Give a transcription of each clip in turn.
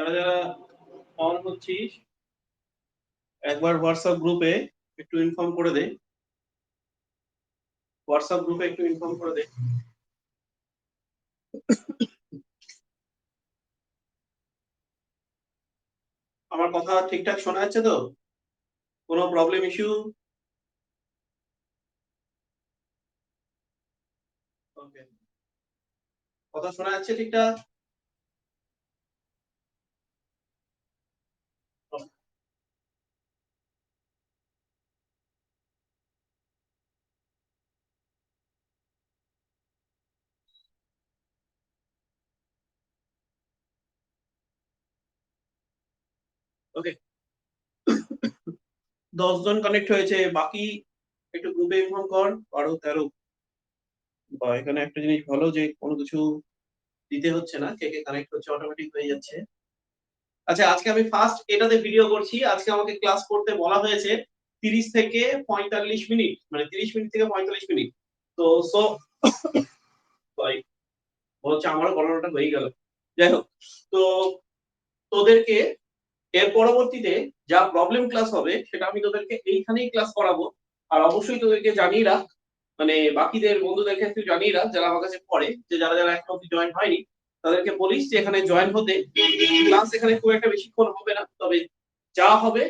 যারা যারা অন হচ্ছিস একবার হোয়াটসঅ্যাপ গ্রুপে একটু ইনফর্ম করে দে। হোয়াটসঅ্যাপ গ্রুপে একটু ইনফর্ম করে দে। আমার কথা ঠিকঠাক শোনা যাচ্ছে তো? কোনো প্রবলেম ইস্যু? ওকে, কথা শোনা যাচ্ছে ঠিকঠাক? ওকে, 10 জন কানেক্ট হয়েছে, বাকি একটু গ্রুপে ইনফর্ম কর 12-13। বা এখানে একটা জিনিস ভালো যে কোনো কিছু দিতে হচ্ছে না, কে কে কানেক্ট হচ্ছে অটোমেটিক হয়ে যাচ্ছে। আচ্ছা, আজকে আমি ফার্স্ট এটাতে ভিডিও করছি। আজকে আমাকে ক্লাস করতে বলা হয়েছে 30 থেকে 45 মিনিট, মানে 30 মিনিট থেকে 45 মিনিট। তো সো ভাই বলছে আমারও গণনাটা হয়ে গেল। যাই হোক, তো তোদেরকে এর পরবর্তীতে যা প্রবলেম ক্লাস হবে সেটা আমি তোদেরকে এইখানেই ক্লাস করাবো। আর অবশ্যই তোদেরকে জানিয়ে রাখ, মানে বাকিদের বন্ধুদেরকে একটু জানিয়ে রাখ যারা আমার কাছে পড়ে, যে যারা যারা এখনো অব্দি জয়েন হয়নি তাদেরকে বলিস যে এখানে জয়েন হতে। ক্লাস এখানে খুব একটা বেশিক্ষণ হবে না, তবে যা হবে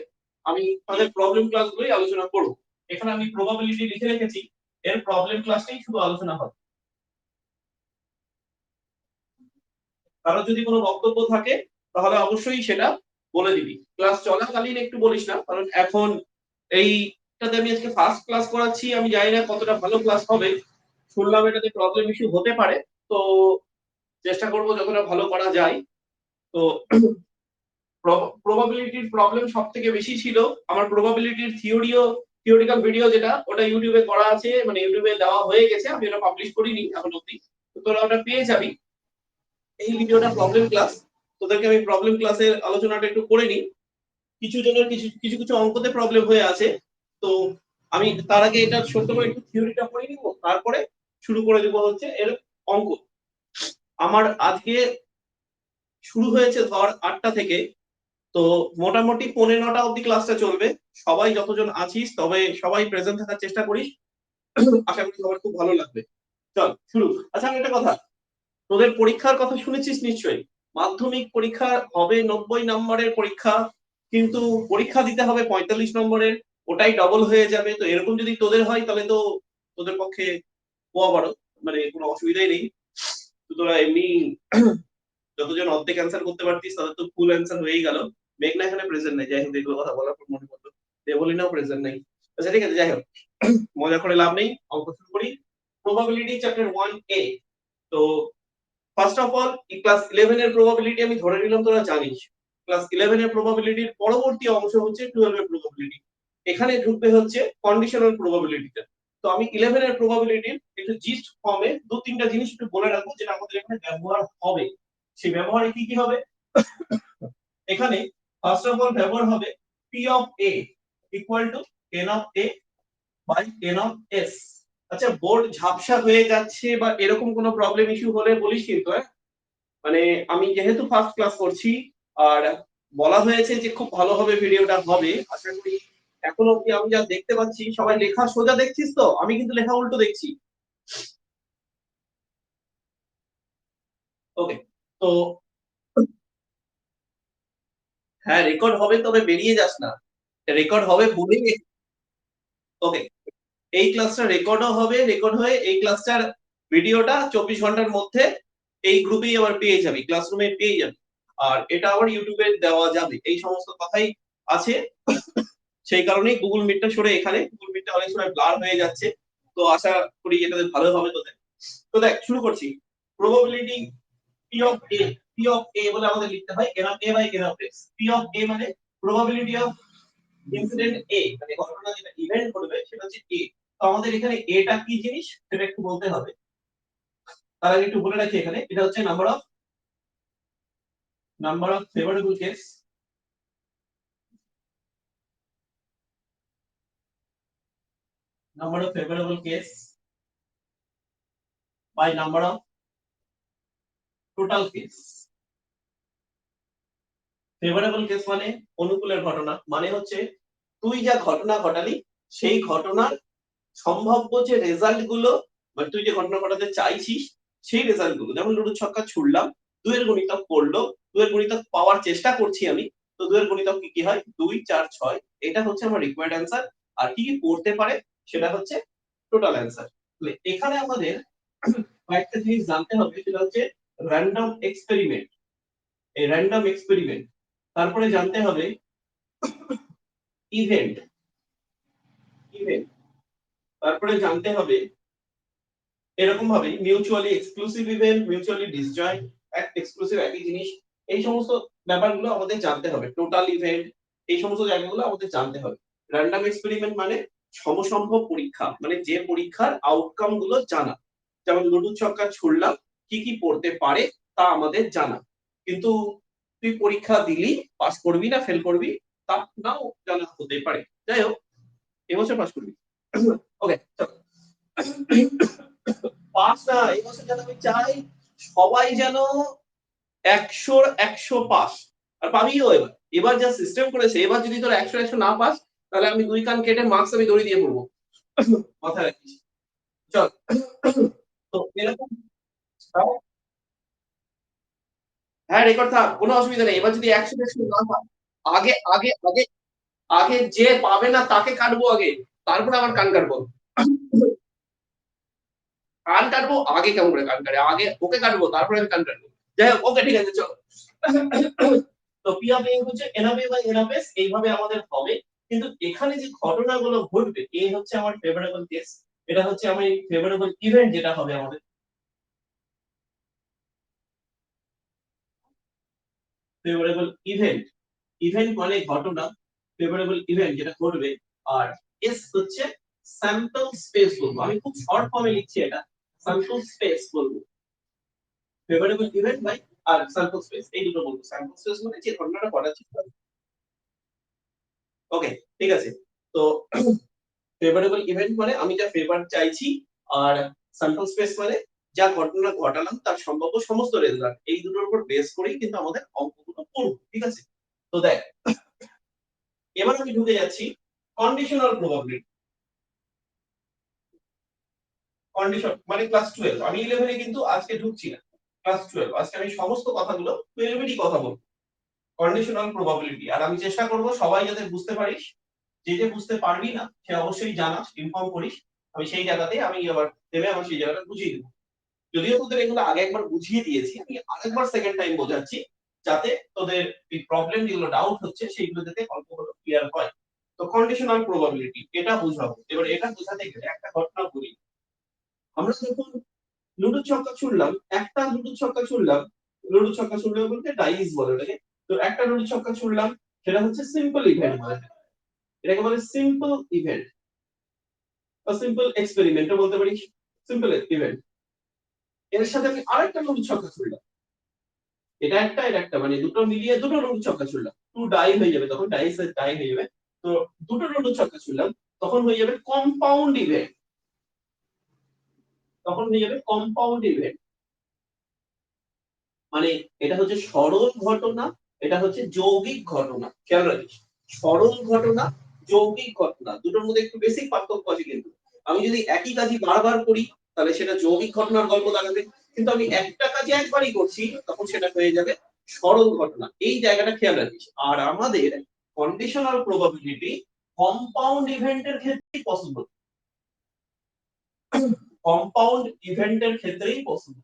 আমি তাদের প্রবলেম ক্লাসগুলোই আলোচনা করব। এখানে আমি প্রবাবিলিটি লিখে রেখেছি, এর প্রবলেম ক্লাসটাই শুধু আলোচনা হবে। কারো যদি কোনো বক্তব্য থাকে তাহলে অবশ্যই সেটা বলে দিবি। ক্লাস চলাকালীন একটু বলিস না, কারণ এখন এইটাতে আমি আজকে ফার্স্ট ক্লাস করাচ্ছি, আমি জানি না কতটা ভালো ক্লাস হবে। শুনলাম এটাতে প্রবলেম ইস্যু হতে পারে, তো চেষ্টা করব যতটা ভালো করা যায়। তো প্রবাবিলিটির প্রবলেম সব থেকে বেশি ছিল। আমার প্রবাবিলিটির থিওরিক্যাল ভিডিও যেটা, ওটা ইউটিউবে করা আছে, মানে ইউটিউবে দেওয়া হয়ে গেছে, আমি ওটা পাবলিশ করিনি এখন অব্দি। তো তোরা ওটা পেয়ে যাবি। এই ভিডিওটা প্রবলেম ক্লাস, তোদেরকে আমি প্রবলেম ক্লাসের আলোচনাটা একটু করে নিই। কিছু জনের কিছু কিছু কিছু অঙ্কতে প্রবলেম হয়ে আছে, তো আমি তার আগে এটা ছোট্ট করে একটু থিওরিটা পড়ে নিব, তারপরে শুরু করে দেব হচ্ছে এর অঙ্ক। আমার আজকে শুরু হয়েছে ধর 8টা থেকে, তো মোটামুটি 9:45 অব্দি ক্লাসটা চলবে। সবাই যতজন আছিস তবে সবাই প্রেজেন্ট থাকার চেষ্টা করিস, আশা করি সবার খুব ভালো লাগবে। চল শুরু। আচ্ছা, আমি একটা কথা, তোদের পরীক্ষার কথা শুনেছিস নিশ্চয়ই। মাধ্যমিক পরীক্ষা হবে 90 নম্বরের পরীক্ষা, কিন্তু পরীক্ষা দিতে হবে 45 নম্বরের, ওটাই ডবল হয়ে যাবে। তো এরকম যদি তোদের হয় তাহলে তো তোদের পক্ষে পোয়া বড়, মানে কোনো অসুবিধাই নেই। তো তোরা এমনি যতজন অর্ধেক অ্যান্সার করতে পারতিস তাদের তো ফুল অ্যান্সার হয়েই গেল। মেঘনা এখানে প্রেজেন্ট নেই, যাই হোক এগুলো কথা বলার পর মনে পড়লো দেবলিনাও প্রেজেন্ট নেই। আচ্ছা ঠিক আছে, যাই হোক মজা করে লাভ নেই, অঙ্ক শুরু করি। Probability chapter 1A। তো ফার্স্ট অফ অল ক্লাস 11 এর প্রবাবিলিটি আমি ধরে নিলাম তোরা জানিস। ক্লাস 11 এর প্রবাবিলিটির পরবর্তী অংশ হচ্ছে 12 এর প্রবাবিলিটি। এখানে ঢুকবে হচ্ছে কন্ডিশনাল প্রবাবিলিটিটা। তো আমি 11 এর প্রবাবিলিটির একটু জিস্ট ফর্মে দু তিনটা জিনিস একটু বলে রাখবো যেটা আমাদের এখানে ব্যবহার হবে। সেই ব্যবহারে কি কি হবে? এখানে ফার্স্ট অফ অল ব্যবহার হবে P of A equal to n of A by n of S. আচ্ছা, বোর্ড ঝাপসা হয়ে যাচ্ছে বা এরকম কোনো প্রবলেম ইস্যু হলে বলিস কিন্তু, হ্যাঁ? মানে আমি যেহেতু ফার্স্ট ক্লাস করছি, আর বলা হয়েছে যে খুব ভালোভাবে ভিডিওটা হবে, আশা করি। এখন অব্দি আমি যা দেখতে পাচ্ছি সবাই লেখা সোজা দেখছিস, তো আমি কিন্তু লেখা উল্টো দেখছি। ওকে, তো হ্যাঁ রেকর্ড হবে, তবে বেরিয়ে যাস না। রেকর্ড হবে বলেই। ওকে, এই ক্লাসটা রেকর্ডও হবে, রেকর্ড হয়ে এই ক্লাসটার ভিডিওটা 24 ঘন্টার মধ্যে এই গ্রুপেই আবার পেয়ে যাবি, ক্লাসরুমে পেয়ে যাবি। আর এটা আবার ইউটিউবে দেওয়া যাবে, এই সমস্ত কথাই আছে। সেই কারণেই গুগল মিটটা সরে এখানে, গুগল মিটটা অনেক সময় ব্লার হয়ে যাচ্ছে। তো আশা করি এটাতে ভালো হবে তোদের। তো দেখ শুরু করছি। Probability P of A, P of A বলে আমাদের লিখতে হয় n of A by n of x. P of A মানে প্রবাবিলিটি অফ ইনসিডেন্ট এ, মানে ঘটনা যেটা ইভেন্ট ঘটবে সেটা হচ্ছে এ। তো আমাদের এখানে এটা কি জিনিস সেটা একটু বলতে হবে। তার আগে একটু বলে রাখি, এখানে এটা হচ্ছে number of favourable case, number of favourable case by number of total case. Favourable case মানে অনুকূলের ঘটনা, মানে হচ্ছে তুই যা ঘটনা ঘটালি সেই ঘটনার সম্ভাব্য যে রেজাল্ট গুলো, মানে তুই যে ঘটনা ঘটাতে চাইছিস সেই রেজাল্ট গুলো, যেমন লুডো ছক্কা ছুড়লাম, দুইয়ের গুণিতক করলো, দুইয়ের গুণিতক পাওয়ার চেষ্টা করছি আমি, তো দুইয়ের গুণিতক কি কি হয়, 2 4 6, এটা হচ্ছে আমার রিকোয়ার্ড অ্যান্সার। আর কি কি করতে পারে সেটা হচ্ছে টোটাল অ্যান্সার। তাহলে এখানে আমাদের কয়েকটা জিনিস জানতে হবে, সেটা হচ্ছে র্যান্ডম এক্সপেরিমেন্ট, এই র্যান্ডম এক্সপেরিমেন্ট, তারপরে জানতে হবে ইভেন্ট, ইভেন্ট, তারপরে জানতে হবে এরকম ভাবে mutually exclusive event, mutually disjoint, exclusive একই জিনিস, এই সমস্ত ব্যাপারগুলো আমাদের জানতে হবে, টোটাল ইভেন্ট, এই সমস্ত জায়গাগুলো আমাদের জানতে হবে। র্যান্ডম এক্সপেরিমেন্ট মানে সমসম্ভব পরীক্ষা, মানে যে পরীক্ষার আউটকাম গুলো জানা, যেমন লুডু ছক্কা ছুড়লাম, কি কি পড়তে পারে তা আমাদের জানা, কিন্তু তুই পরীক্ষা দিলি, পাস করবি না ফেল করবি তা নাও জানা হতে পারে। যাই হোক, এবছর পাস করবি। ওকে, পাস না, এই বছর যেন আমি চাই সবাই যেন 100 পাস, আর পাবিও। এবার এবার যা সিস্টেম করেছে, এবার যদি তোর 100 না পাস, তাহলে আমি 2 কান কেটে মার্কস আমি দড়ি দিয়ে পড়বো, মাথায় রাখিস। চল, তো এরকম। হ্যাঁ, রেকর্ড থাক, কোনো অসুবিধা নেই। এবার যদি 100 না পাস, আগে আগে আগে আগে যে পাবে না তাকে কাটবো আগে, তারপরে আবার কান কাটবো। কান কাটবো আগে, কেমন করে কান কাটে, আগে ওকে কাটবো তারপরে আমি কান কাটবো। যাই হোক, ওকে, ঠিক আছে, চলো। তো পি অফ এ হচ্ছে n of A by n of S, এইভাবে আমাদের হবে। কিন্তু এখানে যে ঘটনাগুলো ঘটবে, এই হচ্ছে আমার ফেভারেবল কেস, এটা হচ্ছে আমার ফেভারেবল ইভেন্ট যেটা হবে আমাদের। ফেভারেবল ইভেন্ট, ইভেন্ট মানে ঘটনা, ফেভারেবল ইভেন্ট যেটা ঘটবে। আর এস হচ্ছে স্যাম্পল স্পেস বলবো, আমি খুব শর্ট ফর্মে লিখছি এটা, স্যাম্পল স্পেস বলবো, ফেভারেবল ইভেন্ট বাই আর স্যাম্পল স্পেস, এই দুটো বলবো। স্যাম্পল স্পেস মানে যে ঘটনাটা ঘটাচ্ছে। ওকে, ঠিক আছে। তো ফেভারেবল ইভেন্ট মানে আমি যা ফেভার চাইছি, আর স্যাম্পল স্পেস মানে যা ঘটনা ঘটালাম তার সম্ভাব্য সমস্ত রেজাল্ট, এই দুটোর উপর বেস করেই কিন্তু আমাদের অঙ্কগুলো পড়বো, ঠিক আছে। তো দেখ, এবার আমি ঢুকে যাচ্ছি কন্ডিশনাল প্রবাবিলিটি। কন্ডিশন মানে ক্লাস 12, আমি 11 এ কিন্তু আজকে ঢুকছি না, ক্লাস 12 আজকে আমি সমস্ত কথাগুলো 12 এরই কথা বলবো, কন্ডিশনাল প্রবাবিলিটি। আর আমি চেষ্টা করব সবাই যাতে বুঝতে পারিস, যে যে বুঝতে পারবি না সে অবশ্যই জানাস, ইনফর্ম করিস, আমি সেই জায়গাতে আমি আবার দেবে, আমার সেই জায়গাটা বুঝিয়ে দেবো। যদিও তোদের এগুলো আগে একবার বুঝিয়ে দিয়েছি, আমি আরেকবার সেকেন্ড টাইম বোঝাচ্ছি, যাতে তোদের এই প্রবলেম যেগুলো ডাউট হচ্ছে সেইগুলো যাতে অল্প হলেও ক্লিয়ার হয়। তো কন্ডিশনাল প্রবাবিলিটি এটা বুঝাবো। এবার এটা বোঝাতে গেলে একটা ঘটনা বলি। আমরা যখন লুডো ছক্কা ছুড়লাম, একটা লুডো ছক্কা ছুড়লাম, লুডো ছক্কা ছুড়লে বলতে ডাইস বলে ওটাকে, তো একটা লুডো ছক্কা ছুড়লাম, সেটা হচ্ছে সিম্পল ইভেন্ট বলে, এটাকে বলে সিম্পল ইভেন্ট বা সিম্পল এক্সপেরিমেন্টও বলতে পারিস, সিম্পল ইভেন্ট। এর সাথে আমি আরেকটা লুডো ছক্কা ছুড়লাম, এটা একটা এটা একটা, মানে দুটো মিলিয়ে দুটো লুডো ছক্কা ছুড়লাম, টু ডাই হয়ে যাবে, তখন ডাইস ডাই হয়ে যাবে। তো দুটো লুডো ছক্কা ছুড়লাম, তখন হয়ে যাবে কম্পাউন্ড ইভেন্ট, তখন হয়ে যাবে কম্পাউন্ড ইভেন্ট। মানে এটা হচ্ছে সরল ঘটনা, এটা হচ্ছে যৌগিক ঘটনা, খেয়াল রাখিস, সরল ঘটনা, যৌগিক ঘটনা, দুটোর মধ্যে একটু বেসিক পার্থক্য আছে কিন্তু। আমি যদি একই কাজই বারবার করি তাহলে সেটা যৌগিক ঘটনার গল্প দাঁড়াবে, কিন্তু আমি একটা কাজই একবারই করছি তখন সেটা হয়ে যাবে সরল ঘটনা, এই জায়গাটা খেয়াল রাখিস। আর আমাদের কন্ডিশনাল প্রবাবিলিটি কম্পাউন্ড ইভেন্টের ক্ষেত্রেই পসিবল, কম্পাউন্ড ইভেন্টের ক্ষেত্রেই পসিবল,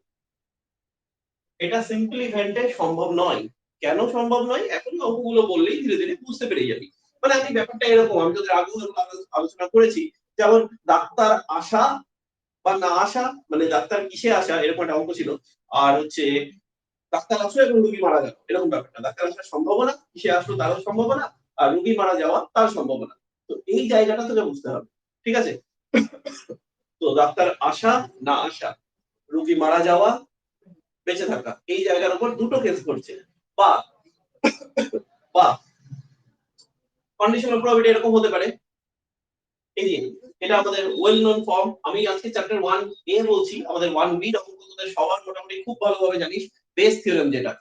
এটা সিম্পল ইভেন্টে সম্ভব নয়। কেন সম্ভব নয়, এখন অঙ্কগুলো বললেই ধীরে ধীরে বুঝতে পেরে যাবি। মানে আমি ব্যাপারটা এরকম, আমি তোদের আগেও আলোচনা করেছি, যেমন ডাক্তার আসা বা না আসা, মানে ডাক্তার কিসে আসা এরকম একটা অঙ্ক ছিল, আর হচ্ছে ডাক্তার আসলো এবং রোগী মারা গেল, এরকম ব্যাপারটা, ডাক্তার আসার সম্ভাবনা, কিসে আসলো তারও সম্ভাবনা, আর রোগী মারা যাওয়া তার সম্ভাবনা। তো এই জায়গাটা তোকে বুঝতে হবে, ঠিক আছে। তো ডাক্তার আসা, না আসা, রোগী মারা যাওয়া, বেঁচে থাকা, এই জায়গার উপর দুটো কেস ঘটছে। বা বা কন্ডিশনাল প্রবাবিলিটি এরকম হতে পারে, এই যে এটা আমাদের ওয়েল নোন ফর্ম, আমি আজকে চ্যাপ্টার 1 এ বলছি, আমাদের 1 বি অঙ্ক তোদের সবার মোটামুটি খুব ভালোভাবে জানিস, বেস থিওরেম যেটা,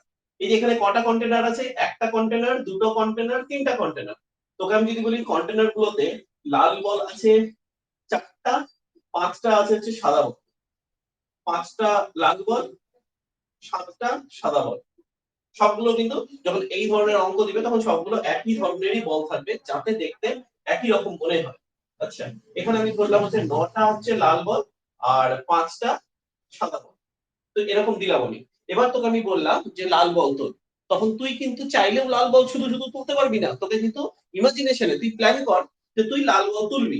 এই যে এখানে কটা কন্টেনার আছে, একটা কন্টেনার, দুটো কন্টেনার, তিনটা কন্টেনার। তোকে আমি যদি বলি কন্টেনার গুলোতে লাল বল আছে 4টা, 5টা আছে হচ্ছে সাদা বল, 5টা লাল বল, 7টা সাদা বল। সবগুলো কিন্তু যখন এই ধরনের অঙ্ক দিবে তখন সবগুলো একই ধরনেরই বল থাকবে, যাতে দেখতে একই রকম মনে হয়। আচ্ছা, এখানে আমি ধরলাম হচ্ছে 9টা হচ্ছে লাল বল আর 5টা সাদা বল। তো এরকম দিলাম আমি। এবার তোকে আমি বললাম যে লাল বল তোল, তখন তুই কিন্তু চাইলেও লাল বল শুধু শুধু তুলতে পারবি না, তোকে কিন্তু ইমাজিনেশনে তুই প্ল্যান কর যে তুই লাল বল তুলবি,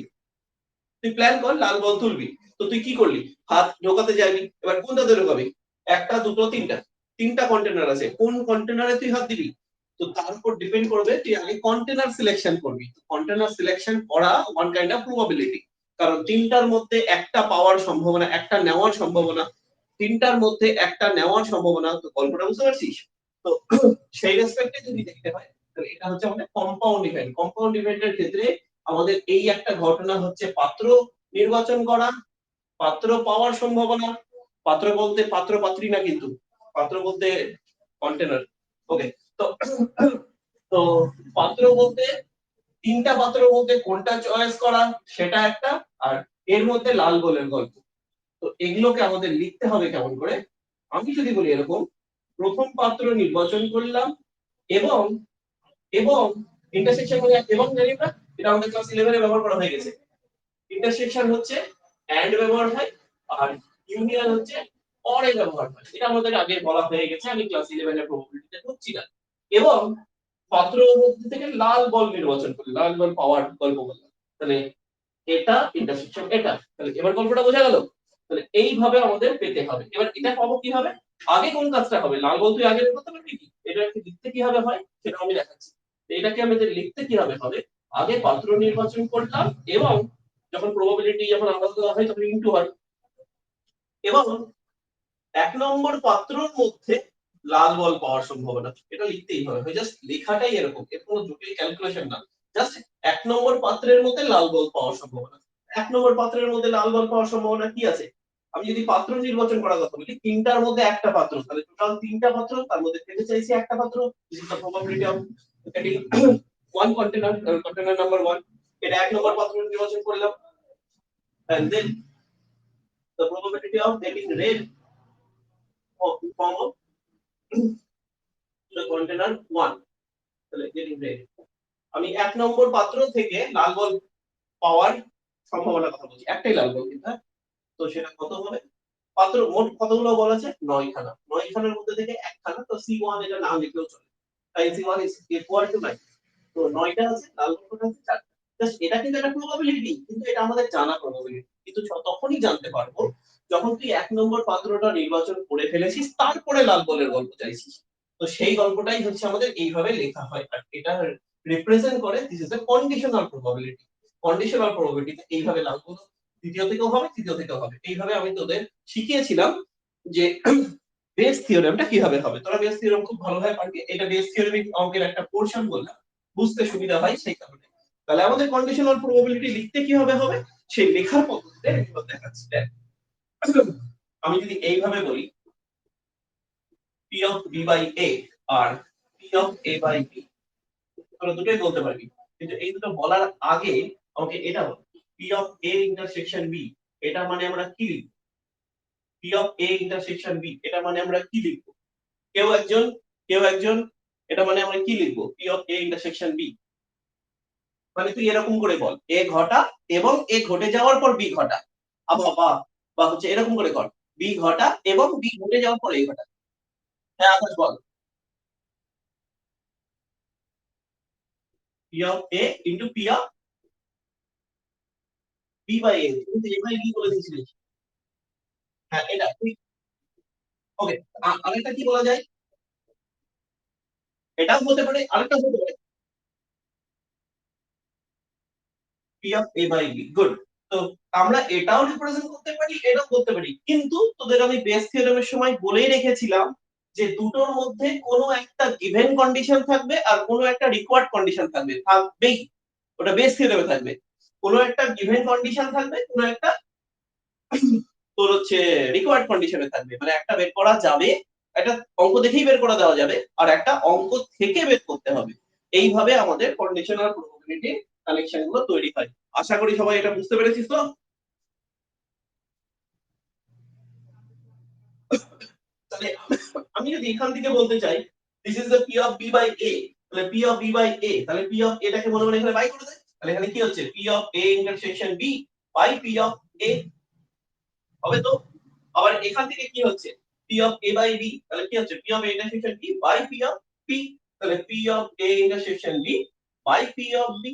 তুই প্ল্যান কর লাল বল তুলবি। তো তুই কি করলি, হাত ঢোকাতে যাবি, এবার কোনটাতে ঢোকাবি, একটা, দুটো, তিনটা, তিনটা কন্টেনার আছে, কোন কন্টেনারে তুই হাত দিবি। তো তার উপর ডিপেন্ড করবে তুই আগে কন্টেনার সিলেকশন করবি। কন্টেনার সিলেকশন করা ওয়ান কাইন্ড অফ প্রবাবিলিটি, কারণ তিনটার মধ্যে একটা পাওয়ার সম্ভাবনা, একটা নেওয়ার সম্ভাবনা, তিনটার মধ্যে একটা নেওয়ার সম্ভাবনা। তো গল্পটা বুঝতে পারছিস? তো সেই রেসপেক্টে যদি দেখতে হয় তাহলে এটা হচ্ছে আমাদের কম্পাউন্ড ইভেন্ট। কম্পাউন্ড ইভেন্টের ক্ষেত্রে আমাদের এই একটা ঘটনা হচ্ছে পাত্র নির্বাচন করা, পাত্র পাওয়ার সম্ভাবনা, পাত্র বলতে পাত্র পাত্রী না, কিন্তু পাত্র বলতে কন্টেনার। ওকে, তো তো পাত্র বলতে তিনটা পাত্রের মধ্যে কোনটা চয়েস করা সেটা একটা, আর এর মধ্যে লাল গোলের গল্প। তো এগুলোকে আমাদের লিখতে হবে কেমন করে। আমি যদি বলি এরকম, প্রথম পাত্র নির্বাচন করলাম এবং এবং ইন্টারসেকশন মানে এবং জানি না, এটা আমাদের ক্লাস 11 এ ব্যবহার করা হয়ে গেছে। ইন্টারসেকশন হচ্ছে এন্ড ব্যবহার হয়, আর ইউনিয়ন হচ্ছে অর এ ব্যবহার হয়। এটা আমাদের আগে বলা হয়ে গেছে, আমি ক্লাস 11 এর প্রবাবিলিটিতে ঢুকছি না। এবং পাত্রের মধ্যে থেকে লাল বল নির্বাচন করি, লাল বল পাওয়ার গল্প বললাম। তাহলে এটা ইন্টারসেকশন এটা, তাহলে এবার গল্পটা বোঝা গেল। তাহলে এইভাবে আমাদের পেতে হবে। এবার এটা পাবো কিভাবে, আগে কোন কাজটা হবে, লাল বল তুই আগে করতে পারবি কি, এটা লিখতে কিভাবে হয় সেটা আমি দেখাচ্ছি। এটাকে আমাদের লিখতে কিভাবে হবে, আগে পাত্র নির্বাচন করলাম এবং যখন প্রবাবিলিটি যখন আলাদা দেওয়া হয় তখন ইনটু হয়, এবং 1 নম্বর পাত্রের মধ্যে লাল বল পাওয়ার সম্ভাবনা, এটা লিখতেই হবে। জাস্ট লেখাটাই এরকম, এর কোনো জটিল ক্যালকুলেশন না। জাস্ট 1 নম্বর পাত্রের মধ্যে লাল বল পাওয়ার সম্ভাবনা। 1 নম্বর পাত্রের মধ্যে লাল বল পাওয়ার সম্ভাবনা কি আছে, আমি যদি পাত্র নির্বাচন করার কথা বলি, তিনটার মধ্যে একটা পাত্র, তাহলে টোটাল তিনটা পাত্র, তার মধ্যে পেতে চাইছি একটা পাত্র, this is the probability of getting one container, container number 1। এটা 1 নম্বর পাত্র নির্বাচন করলাম, and then the probability of getting red from the container 1, তাহলে getting red। আমি 1 নম্বর পাত্র থেকে লাল বল পাওয়ার সম্ভাবনার কথা বলছি, একটাই লাল বল কিন্তু, তো সেটা কত হবে, পাত্র মোট কতগুলো বল আছে, 9খানা, 9খানার মধ্যে থেকে একখানা, তো C1 এটা না লিখলেও চলে, তাই C1 is equal to 9। তো 9টা আছে, লাল বলটা আছে 4টা। জাস্ট এটা কিন্তু একটা প্রবাবিলিটি, কিন্তু এটা আমাদের জানা প্রবাবিলিটি, কিন্তু তখনই জানতে পারবো যখন তুই 1 নম্বর পাত্রটা নির্বাচন করে ফেলেছিস, তারপরে লাল বলের গল্প চাইছিস। তো সেই গল্পটাই হচ্ছে আমাদের এইভাবে লেখা হয়, আর এটা রিপ্রেজেন্ট করে this is the conditional probability. Conditional প্রবাবিলিটিতে এইভাবে লাল বল দ্বিতীয় থেকেও হবে, তৃতীয় থেকেও হবে। এইভাবে আমি তোদের শিখিয়েছিলাম যে বেস থিওরেমটা কিভাবে হবে। তোরা বেস থিওরেম খুব ভালোভাবে পারবি, এটা বেস থিওরেমিক অঙ্কের একটা পোরশন বললাম, বুঝতে সুবিধা হয় সেই কারণে। তাহলে আমাদের কন্ডিশনাল প্রবাবিলিটি লিখতে কিভাবে হবে সেই লেখার পদ্ধতিতে এগুলো দেখাচ্ছি। দেখ, আমি যদি এইভাবে বলি p of b by a R p of a by b, তোরা দুটোই বলতে পারবি, কিন্তু এই দুটো বলার আগে আমাকে এটা বল, p of a intersection b, এটা মানে আমরা কি লিখব, p of a intersection b, এটা মানে আমরা কি লিখব, কেউ একজন এটা মানে আমরা কি লিখব, p of a intersection b মানে তুই এরকম করে বল, এ ঘটা এবং এ ঘটে যাওয়ার পর বি ঘটা, বা বা হচ্ছে এরকম করে কর, বি ঘটা এবং বি ঘটে যাওয়ার পর এ ঘটা। হ্যাঁ আকাশ বল, P of A into P of B by A, কিন্তু এবারে কি বলে দিয়েছিলিস, হ্যাঁ এটা ঠিক। ওকে, আরেকটা কি বলা যায়, এটাও হতে পারে, আরেকটা হতে পারে P of A by B, good. তো আমরা এটাও রিপ্রেজেন্ট করতে পারি, এটাও করতে পারি, কিন্তু তোদের আমি বেস থিওরেমের সময় বলেই রেখেছিলাম যে দুটোর মধ্যে কোনো একটা গিভেন কন্ডিশন থাকবে আর কোনো একটা রিকোয়ার্ড কন্ডিশন থাকবে, থাকবেই, ওটা বেস থিওরেমে থাকবে। কোনো একটা গিভেন কন্ডিশন থাকবে, কোনো একটা তোর হচ্ছে রিকোয়ার্ড কন্ডিশনে থাকবে, মানে একটা বের করা যাবে একটা অঙ্ক দেখেই বের করে দেওয়া যাবে, আর একটা অঙ্ক থেকে বের করতে হবে। এইভাবে আমাদের কন্ডিশনাল প্রবাবিলিটি কালেকশন গুলো তৈরি হয়। আশা করি সবাই এটা বুঝতে পেরেছিস তো। তাহলে আমি যদি এখান থেকে বলতে চাই this is the P of B by A, তাহলে P of B by A, তাহলে পি অফ এ টাকে মনে মনে এখানে বাই করে দেয়, তাহলে এখানে কি হচ্ছে P of A intersection B by P of A হবে তো। আবার এখান থেকে কি হচ্ছে P of A by B, তাহলে কি হচ্ছে P of A intersection B by P of P, তাহলে P of A intersection B by P of B.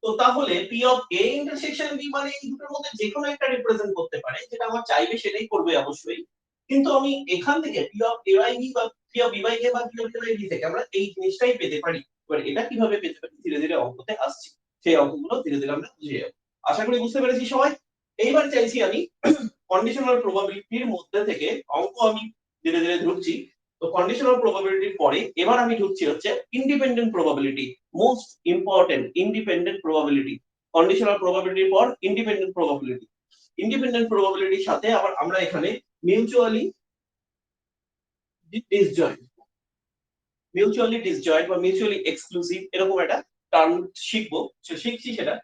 তো তাহলে P of A intersection B মানে এই দুটোর মধ্যে যে কোনো একটা রিপ্রেজেন্ট করতে পারে, যেটা আমার চাইবে সেটাই করবে অবশ্যই। কিন্তু আমি এখান থেকে P of A by B বা P of B by A বা P of A by B থেকে আমরা এই জিনিসটাই পেতে পারি। এবার এটা কিভাবে পেতে পারি ধীরে ধীরে অঙ্কতে আসছি, সেই অঙ্কগুলো ধীরে ধীরে আমরা বুঝে যাবো। আশা করি বুঝতে পেরেছি সবাই। এইবার চাইছি আমি কন্ডিশনাল প্রবাবিলিটির মধ্যে থেকে অঙ্ক আমি ধীরে ধীরে ঢুকছি। তো কন্ডিশনাল প্রবাবিলিটির পরে এবার আমি ঢুকছি হচ্ছে independent probability, most important independent probability. Conditional প্রবাবিলিটির পর ইন্ডিপেন্ডেন্ট প্রবাবিলিটি। ইন্ডিপেন্ডেন্ট প্রবাবিলিটির সাথে আবার আমরা এখানে মিউচুয়ালি ডিসজয়েন্ট, মিউচুয়ালি ডিসজয়েন্ট বা মিউচুয়ালি এক্সক্লুসিভ এরকম একটা টার্ম শিখবো, শিখছি সেটা।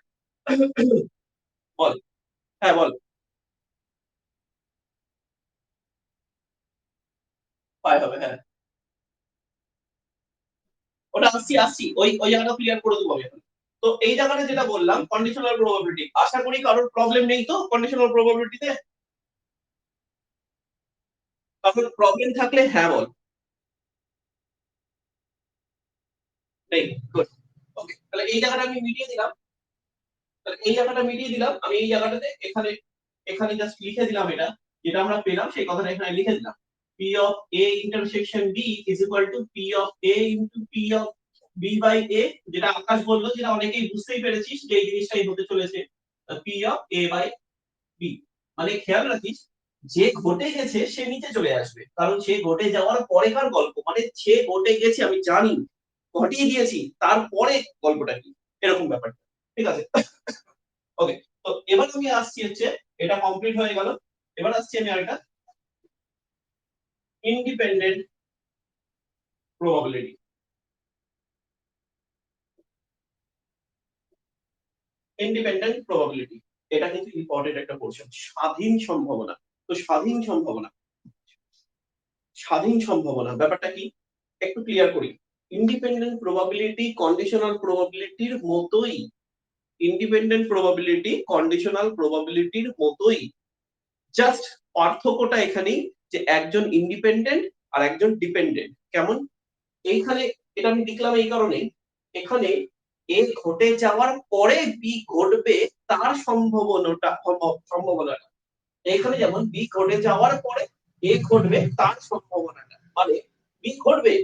বল। হ্যাঁ বল। পাই হবে, হ্যাঁ। ওটা আসছি আসছি, ওই ওই জায়গাটা ক্লিয়ার করে দেবো আমি এখন। তো এই জায়গাটা যেটা বললাম কন্ডিশনাল প্রবাবিলিটি, আশা করি কারোর প্রবলেম নেই তো কন্ডিশনাল প্রবাবিলিটিতে। কারোর প্রবলেম থাকলে হ্যাঁ বল। নেই, গুড। ওকে, তাহলে এই জায়গাটা আমি মিটিয়ে দিলাম। তাহলে এই জায়গাটা মিটিয়ে দিলাম আমি, এই জায়গাটাতে এখানে এখানে জাস্ট লিখে দিলাম এটা, যেটা আমরা পেলাম সেই কথাটা এখানে লিখে দিলাম। P of A intersection B is equal to P of A into P of B by A, যেটা আকাশ বললো, যেটা অনেকেই বুঝতেই পেরেছিস যে এই জিনিসটাই হতে চলেছে P of A by B. মানে খেয়াল রাখিস, যে ঘটে গেছে সে নিচে চলে আসবে, কারণ সে ঘটে যাওয়ার পরেকার গল্প, মানে সে ঘটে গেছে আমি জানি, ঘটিয়ে দিয়েছি, তারপরে গল্পটা কি, এরকম ব্যাপারটা। ঠিক আছে। ওকে, তো এবার আমি আসছি হচ্ছে, এটা কমপ্লিট হয়ে গেল। এবার আসছি আমি আরেকটা ইন্ডিপেন্ডেন্ট প্রবাবিলিটি। ইন্ডিপেন্ডেন্ট প্রবাবিলিটি, এটা কিন্তু ইম্পর্টেন্ট একটা পোর্শন। স্বাধীন সম্ভাবনা। তো স্বাধীন সম্ভাবনা, স্বাধীন সম্ভাবনা ব্যাপারটা কি একটু ক্লিয়ার করি। ইন্ডিপেন্ডেন্ট প্রবাবিলিটি কন্ডিশনাল প্রবাবিলিটির মতোই, ইন্ডিপেন্ডেন্ট প্রবাবিলিটি কন্ডিশনাল প্রবাবিলিটির মতোই, জাস্ট পার্থক্যটা এখানেই যে একজন ইন্ডিপেন্ডেন্ট আর একজন ডিপেন্ডেন্ট। কেমন? এইখানে এটা আমি লিখলাম এই কারণে, এখানে এ ঘটে যাওয়ার পরে বি ঘটবে তার সম্ভাবনাটা, এখানে যেমন বি ঘটে যাওয়ার পরে এ ঘটবে তার সম্ভাবনাটা, মানে বি ঘটবে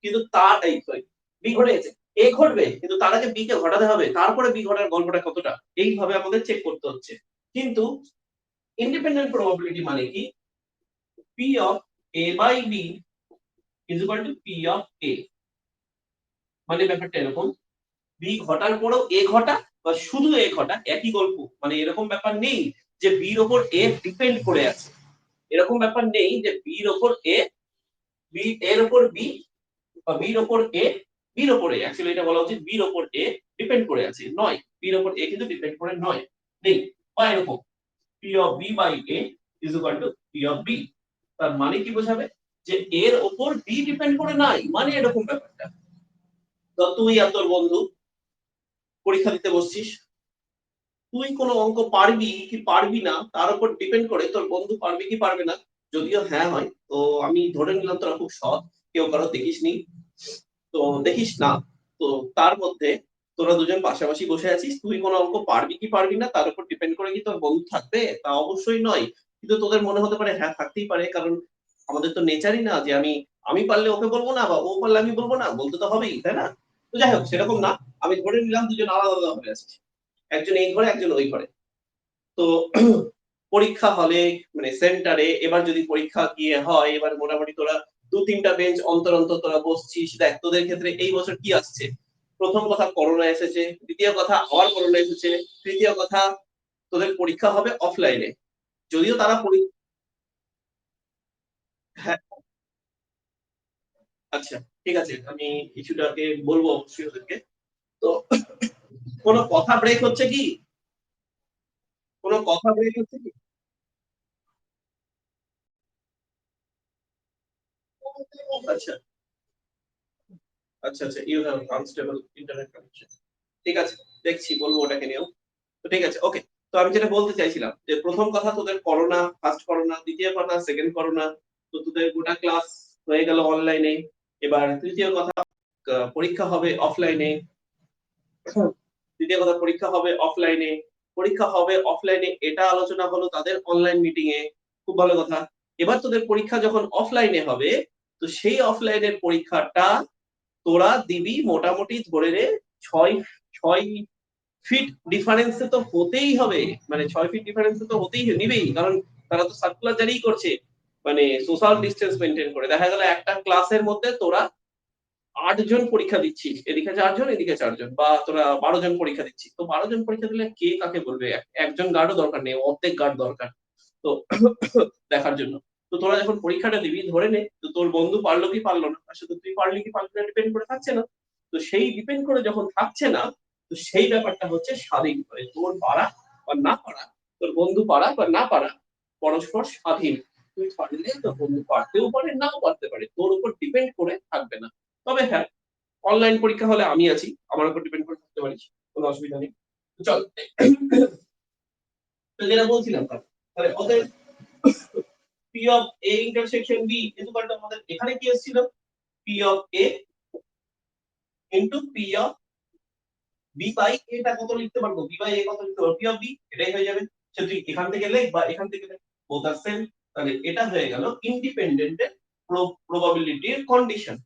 কিন্তু তার এই সরি বি ঘটে গেছে, এ ঘটবে কিন্তু তার আগে বি কে ঘটাতে হবে, তারপরে বি ঘটার গল্পটা কতটা, এইভাবে আমাদের চেক করতে হচ্ছে। কিন্তু ইন্ডিপেন্ডেন্ট প্রবাবিলিটি মানে কি, P of A by B is equal to P of A. মানে ব্যাপারটা এরকম, বি ঘটার পরেও এ ঘটা বা শুধু এ ঘটা একই গল্প, মানে এরকম ব্যাপার নেই যে বির ওপর এ ডিপেন্ড করে আছে, এরকম ব্যাপার নেই যে বির ওপর এ, বি এর ওপর বি বা বির ওপর এ, বির ওপর এ, অ্যাকচুয়ালি এটা বলা উচিত বির ওপর এ ডিপেন্ড করে আছে, নয় বির ওপর এ কিন্তু ডিপেন্ড করে নয়, নেই। বা এরকম P of B by A is equal to P of B, তার মানে কি বোঝাবে যে এর ওপর বি ডিপেন্ড করে নাই, মানে এরকম ব্যাপারটা। তো তুই আর তোর বন্ধু পরীক্ষা দিতে বসছিস, তুই কোনো অঙ্ক পারবি কি পারবি না তার উপর ডিপেন্ড করে তোর বন্ধু পারবে কি পারবে না। যদিও হ্যাঁ হয় তো আমি ধরে নিলাম তোরা খুব সৎ, কেউ কারো দেখিসনি, তো দেখিস না, তো তার মধ্যে তোরা দুজন পাশাপাশি বসে আছিস, তুই কোনো অঙ্ক পারবি কি পারবি না তার উপর ডিপেন্ড করে কি তোর বন্ধু থাকবে, তা অবশ্যই নয়। কিন্তু তোদের মনে হতে পারে হ্যাঁ থাকতেই পারে, কারণ আমাদের তো নেচারই না যে আমি আমি পারলে ওকে বলবো না বা ও পারলে আমি বলবো না, বলতে তো হবেই তাই না। তো যাই হোক সেরকম না, আমি ধরে নিলাম দুজন আলাদা আলাদা ভাবে আছিস, একজন এই ঘরে একজন ওই ঘরে। তো পরীক্ষা হলে মানে সেন্টারে এবার যদি পরীক্ষা গিয়ে হয়, এবার মোটামুটি তোরা দু তিনটা বেঞ্চ অন্তর অন্তর তোরা বসছিস, দেখ তোদের ক্ষেত্রে এই বছর কি আসছে, প্রথম কথা করোনা এসেছে, দ্বিতীয় কথা আবার করোনা এসেছে, তৃতীয় কথা তোদের পরীক্ষা হবে অফলাইনে। যদিও তারা হ্যাঁ আচ্ছা, ঠিক আছে, আমি ইস্যুটাকে বলবো অবশ্যই ওদেরকে। তো কোনো কথা ব্রেক হচ্ছে কি? কোনো কথা ব্রেক হচ্ছে কি? আচ্ছা, আচ্ছা, আচ্ছা, you have unstable internet connection. ঠিক আছে, দেখছি, বলবো ওটাকে নিয়েও। তো ঠিক আছে, ওকে। তো আমি যেটা বলতে চাইছিলাম যে ১ম কথা, তোদের করোনা, ফার্স্ট করোনা, দ্বিতীয় কথা সেকেন্ড করোনা। তো তোদের গোটা ক্লাস হয়ে গেল অনলাইনে। এবার তৃতীয় কথা, পরীক্ষা হবে অফলাইনে। দ্বিতীয় কথা, পরীক্ষা হবে অফলাইনে। পরীক্ষা হবে অফলাইনে, এটা আলোচনা হলো তাদের অনলাইন মিটিং এ। খুব ভালো কথা। এবার তোদের পরীক্ষা যখন অফলাইনে হবে, তো সেই অফলাইনের পরীক্ষাটা তোরা দিবি মোটামুটি ধরে নে ৬ ৬ ফিট ডিফারেন্সে তো হতেই হবে। মানে ৬ ফিট ডিফারেন্সে তো হতেই নিবেই। কারণ তারা তো সার্কুলার জারিই করছে। মানে সোশ্যাল ডিসট্যান্স মেইনটেইন করে। দেখা গেল একটা ক্লাসের মধ্যে তোরা ৮ জন পরীক্ষা দিচ্ছিস। এদিকে ৪ জন, এদিকে ৪ জন, বা তোরা ১২ জন পরীক্ষা দিচ্ছিস। তো ১২ জন পরীক্ষা দিলে কে কাকে বলবে? একজন গার্ডও দরকার নেই। অর্ধেক গার্ড দরকার। তো দেখার জন্য। তো তোরা যখন পরীক্ষাটা দিবি, ধরে নে তো তোর বন্ধু পারলো কি পারল না। তার সাথে তুই পারলি কি পারলি না ডিপেন্ড করে থাকছে না। তো সেই ডিপেন্ড করে যখন থাকছে না, তো সেই ব্যাপারটা হচ্ছে স্বাধীন। মানে তোর পারা বা না পারা, তোর বন্ধু পারা বা না পারা, পরস্পর স্বাধীন। তুই পারলে তোর বন্ধু পারতেও পারে, নাও পারতে পারে। তোর উপর ডিপেন্ড করে থাকবে না। তবে হ্যাঁ, অনলাইন পরীক্ষা হলে আমি আছি। আমার উপর ডিপেন্ড করে থাকতে পারিস। কোনো অসুবিধা নেই। তো চল। তো যেটা বলছিলাম, তাহলে ওদের P of A intersection B equal to, আমাদের এখানে কি এসেছিল? P of A into P of B by এটা কত লিখতে পারবো? বি বাই এ কত লিখতে পারবো? পি অফ বি, এটাই হয়ে যাবে। সে তুই এখান থেকে লেখ বা এখান থেকে লেখ, বোথ আর সেম। তাহলে এটা হয়ে গেল ইন্ডিপেন্ডেন্ট এর প্রবাবিলিটির কন্ডিশন।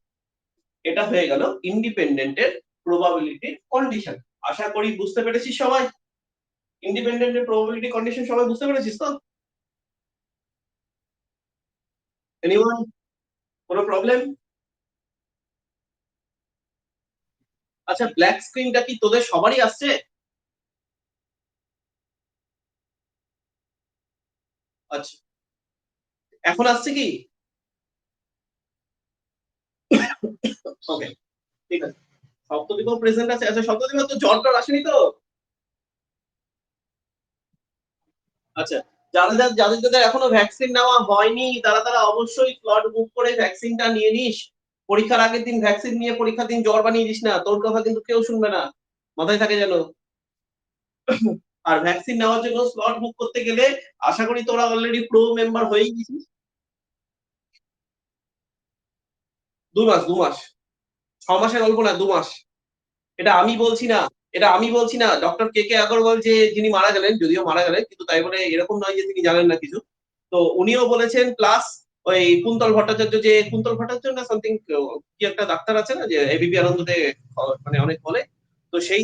এটা হয়ে গেল ইন্ডিপেন্ডেন্ট এর প্রবাবিলিটির কন্ডিশন। আশা করি বুঝতে পেরেছিস সবাই। ইন্ডিপেন্ডেন্ট এর প্রবাবিলিটি কন্ডিশন সবাই বুঝতে পেরেছিস তো? এনিওয়ান? কোনো প্রবলেম? আচ্ছা, ব্ল্যাক স্ক্রিনটা কি তোদের সবারই আসছে? আচ্ছা, এখন আসছে কি? ওকে, ঠিক আছে। সপ্তদীপও প্রেজেন্ট আছে। আচ্ছা, সপ্তদীপের তো জ্বর টর আসেনি তো? আচ্ছা, যাদের যাদের এখনো ভ্যাকসিন নেওয়া হয়নি, তারা তারা অবশ্যই স্লট বুক করে ভ্যাকসিনটা নিয়ে নিস। পরীক্ষার আগের দিন ভ্যাকসিন নিয়ে পরীক্ষার দিন জ্বর বানিয়ে দিস না। তোর কথা কিন্তু কেউ শুনবে না। মাথায় থাকে যেন। আর ভ্যাকসিন নেওয়ার জন্য স্লট বুক করতে গেলে আশা করি তোরা অলরেডি প্রো মেম্বার হয়েই গেছিস। ২ মাস, ২ মাস। ৬ মাসের গল্প না, ২ মাস। এটা আমি বলছি না। এটা আমি বলছি না। ডক্টর কে কে আগরওয়াল, যে যিনি মারা গেলেন, যদিও মারা গেলেন, কিন্তু তাই বলে এরকম নয় যে তিনি জানেন না কিছু। তো উনিও বলেছেন, প্লাস ওই কুন্তল ভট্টাচার্য, যে কুন্তল ভট্টাচার্য না সামথিং, কি একটা ডাক্তার আছে না যে এবিপি আনন্দতে মানে অনেক বলে। তো সেই,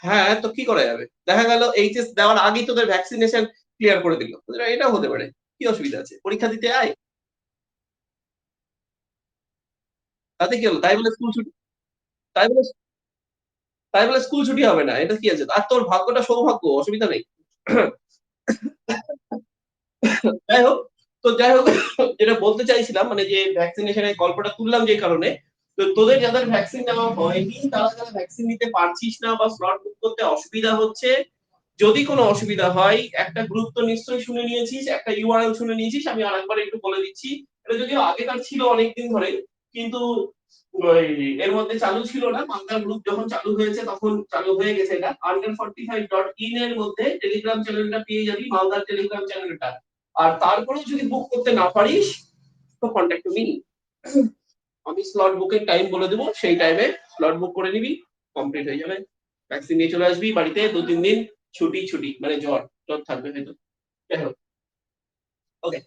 হ্যাঁ, তো কি করা যাবে? দেখা গেল এইচএস দেওয়ার আগেই তোদের ভ্যাকসিনেশন ক্লিয়ার করে দিল। এটাও হতে পারে। কি অসুবিধা আছে? পরীক্ষা দিতে আয়। তাতে কি হলো? তাই বলে তাই বলে স্কুল ছুটি হবে না। এটা কি আছে? আর তোর ভাগ্যটা সৌভাগ্য, অসুবিধা নেই। যাই হোক, যাই হোক, যেটা বলতে চাইছিলাম, মানে যে ভ্যাকসিনেশনের গল্পটা তুললাম যে কারণে, তো তোদের যাদের ভ্যাকসিন নেওয়া হয়নি, তারা যারা ভ্যাকসিন নিতে পারছিস না বা স্লট বুক করতে অসুবিধা হচ্ছে, যদি কোনো অসুবিধা হয়, একটা গ্রুপ তো নিশ্চয়ই শুনে নিয়েছিস, একটা ইউআরএল শুনে নিয়েছিস। আমি আরেকবার একটু বলে দিচ্ছি। এটা যদিও আগেকার ছিল অনেকদিন ধরে, কিন্তু ওই এর মধ্যে চালু ছিল না। মালদার গ্রুপ যখন চালু হয়েছে তখন চালু হয়ে গেছে। এটা under45.in এর মধ্যে টেলিগ্রাম চ্যানেলটা পেয়ে যাবি, মালদার টেলিগ্রাম চ্যানেলটা। আর তারপরেও যদি বুক করতে না পারিস, তো কন্ট্যাক্ট টু মি। আমি স্লট বুকের টাইম বলে দেবো, সেই টাইমে স্লট বুক করে নিবি। কমপ্লিট হয়ে যাবে। ভ্যাকসিন নিয়ে চলে আসবি বাড়িতে, ২-৩ দিন ছুটি ছুটি, মানে জ্বর জ্বর থাকবে হয়তো। যাই হোক, ওকে।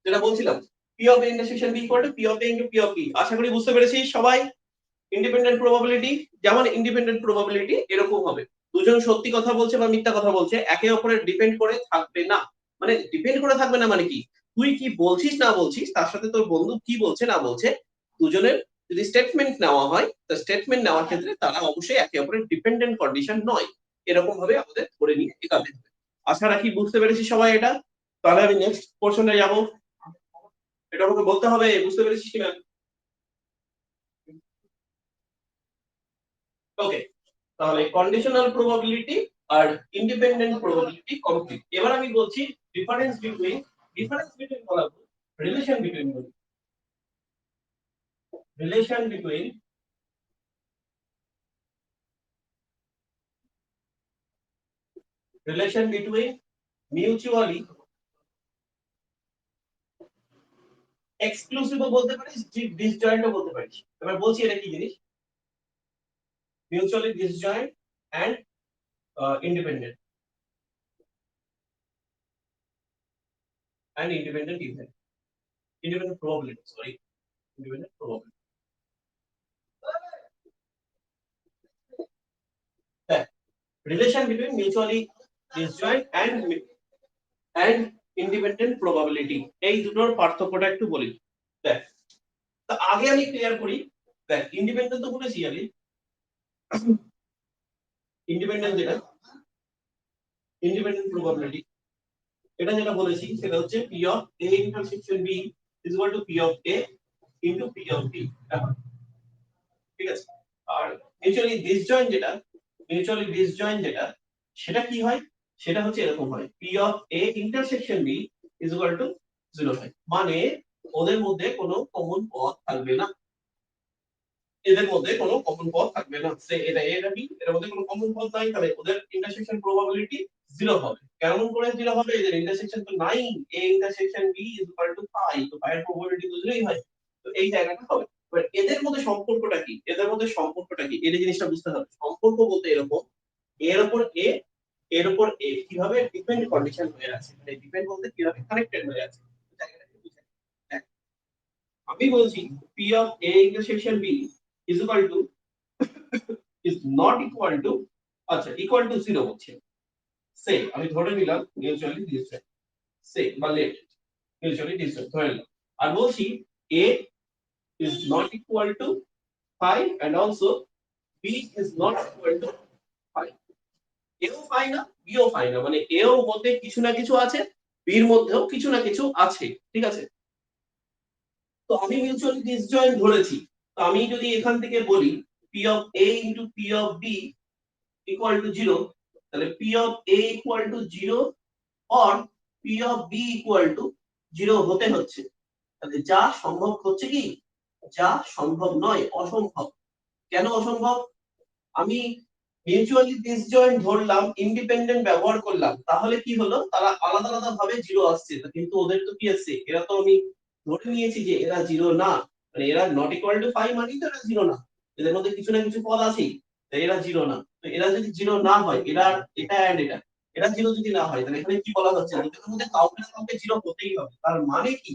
যেটা বলছিলাম, P of A intersection B equal to P of A into P of B. আশা করি বুঝতে পেরেছিস সবাই। ইন্ডিপেন্ডেন্ট প্রবাবিলিটি, যেমন ইন্ডিপেন্ডেন্ট প্রবাবিলিটি এরকম হবে। দুজন সত্যি কথা বলছে বা মিথ্যা কথা বলছে, একে অপরের ডিপেন্ড করে থাকবে না। মানে ডিপেন্ড করে থাকবে না মানে কি? তুই কি বলছিস না বলছিস, তার সাথে তোর বন্ধু কি বলছে না বলছে, দুজনের যদি স্টেটমেন্ট নেওয়া হয়, তো স্টেটমেন্ট নেওয়ার ক্ষেত্রে তারা অবশ্যই একে অপরের ডিপেন্ডেন্ট কন্ডিশন নয়। এরকম ভাবে আমাদের ধরে নিয়ে এগাতে হবে। আশা রাখি বুঝতে পেরেছি সবাই এটা। তাহলে আমি নেক্সট পোরশনে যাব। এটা আমাকে বলতে হবে বুঝতে পেরেছিস কিনা। ওকে, তাহলে কন্ডিশনাল প্রবাবিলিটি আর ইন্ডিপেন্ডেন্ট প্রবাবিলিটি কমপ্লিট। এবার আমি বলছি ডিফারেন্স বিটুইন বলা relation between relation between mutually এক্সক্লুসিভও বলতে পারিস, ডিসজয়েন্টও বলতে পারিস। এবার বলছি এটা কি জিনিস, mutually disjoint and independent independent event, independent probability, sorry, independent probability. Relation between mutually disjoint and independent probability, এই দুটোর পার্থক্যটা একটু বলি। দেখ, তো আগে আমি ক্লিয়ার করি। দেখ, ইন্ডিপেন্ডেন্ট তো বলেছি আগে, ইন্ডিপেন্ডেন্ট যেটা ইন্ডিপেন্ডেন্ট প্রবাবিলিটি, এটা যেটা বলেছি সেটা হচ্ছে p of a intersection b is equal to p of a into p of b, ঠিক আছে। আর মিউচুয়ালি ডিসজয়েন্ট যেটা সেটা কি হয়, সেটা হচ্ছে এরকম হয়, p of a intersection b is equal to 0 হয়। মানে ওদের মধ্যে কোনো কমন পথ থাকবে না, এদের মধ্যে কোনো কমন পথ থাকবে না। সে এটা কি, এর মধ্যে কোনো কমন পথ নাই, তাহলে ওদের ইন্টারসেকশন প্রবাবিলিটি 0 হবে। কেমন করে 0 হবে, এদের ইন্টারসেকশন তো নাই, a intersection b is equal to pi, তো pi এর প্রবাবিলিটি তো 0ই হয়। তো এই জায়গাটা হবে। এবার এদের মধ্যে সম্পর্কটা কি, এই জিনিসটা বুঝতে হবে। সম্পর্ক বলতে এরকম, এর উপর a, এর উপর a কিভাবে ডিপেন্ড কন্ডিশন হয়ে আছে, মানে ডিপেন্ড বলতে কিভাবে কানেক্টেড হয়ে আছে, জায়গাটা একটু বুঝে। আমি বলছি p of a intersection b is equal to is not equal to, আচ্ছা equal to 0 হচ্ছে, সে আমি ধরে নিলাম মিউচুয়ালি ডিসজয়েন্ট, সে বা লেট মিউচুয়ালি ডিসজয়েন্ট ধরে নিলাম। আর বলছি a is not equal to 5 and also b is not equal to 5, এও 5 না বিও 5 না, মানে এও মধ্যে কিছু না কিছু আছে, বির মধ্যেও কিছু না কিছু আছে, ঠিক আছে। তো আমি মিউচুয়ালি ডিসজয়েন্ট ধরেছি, তো আমি যদি এখান থেকে বলি p of a into p of b equal to 0, তাহলে p of a equal to 0 or p of b equal to 0 হতে হচ্ছে। তাহলে যা সম্ভব হচ্ছে কি, যা সম্ভব নয়, অসম্ভব। কেন অসম্ভব, আমি মিউচুয়ালি ডিসজয়েন্ট ধরলাম, ইন্ডিপেন্ডেন্ট ব্যবহার করলাম, তাহলে কি হলো, তারা আলাদা আলাদা ভাবে 0 আসছে, কিন্তু ওদের তো কি আসছে, এরা তো আমি ধরে নিয়েছি যে এরা 0 না, মানে এরা নট ইকুয়াল টু 5 মানে তো এরা 0 না, এদের মধ্যে কিছু না কিছু পদ আছে, তাই এরা 0 না। তো এরা যদি 0 না হয়, এরা এটা এন্ড এটা এরা 0 যদি না হয়, তাহলে এখানে কি বলা হচ্ছে, এদের মধ্যে কাউকে না কাউকে 0 হতেই হবে। তার মানে কি,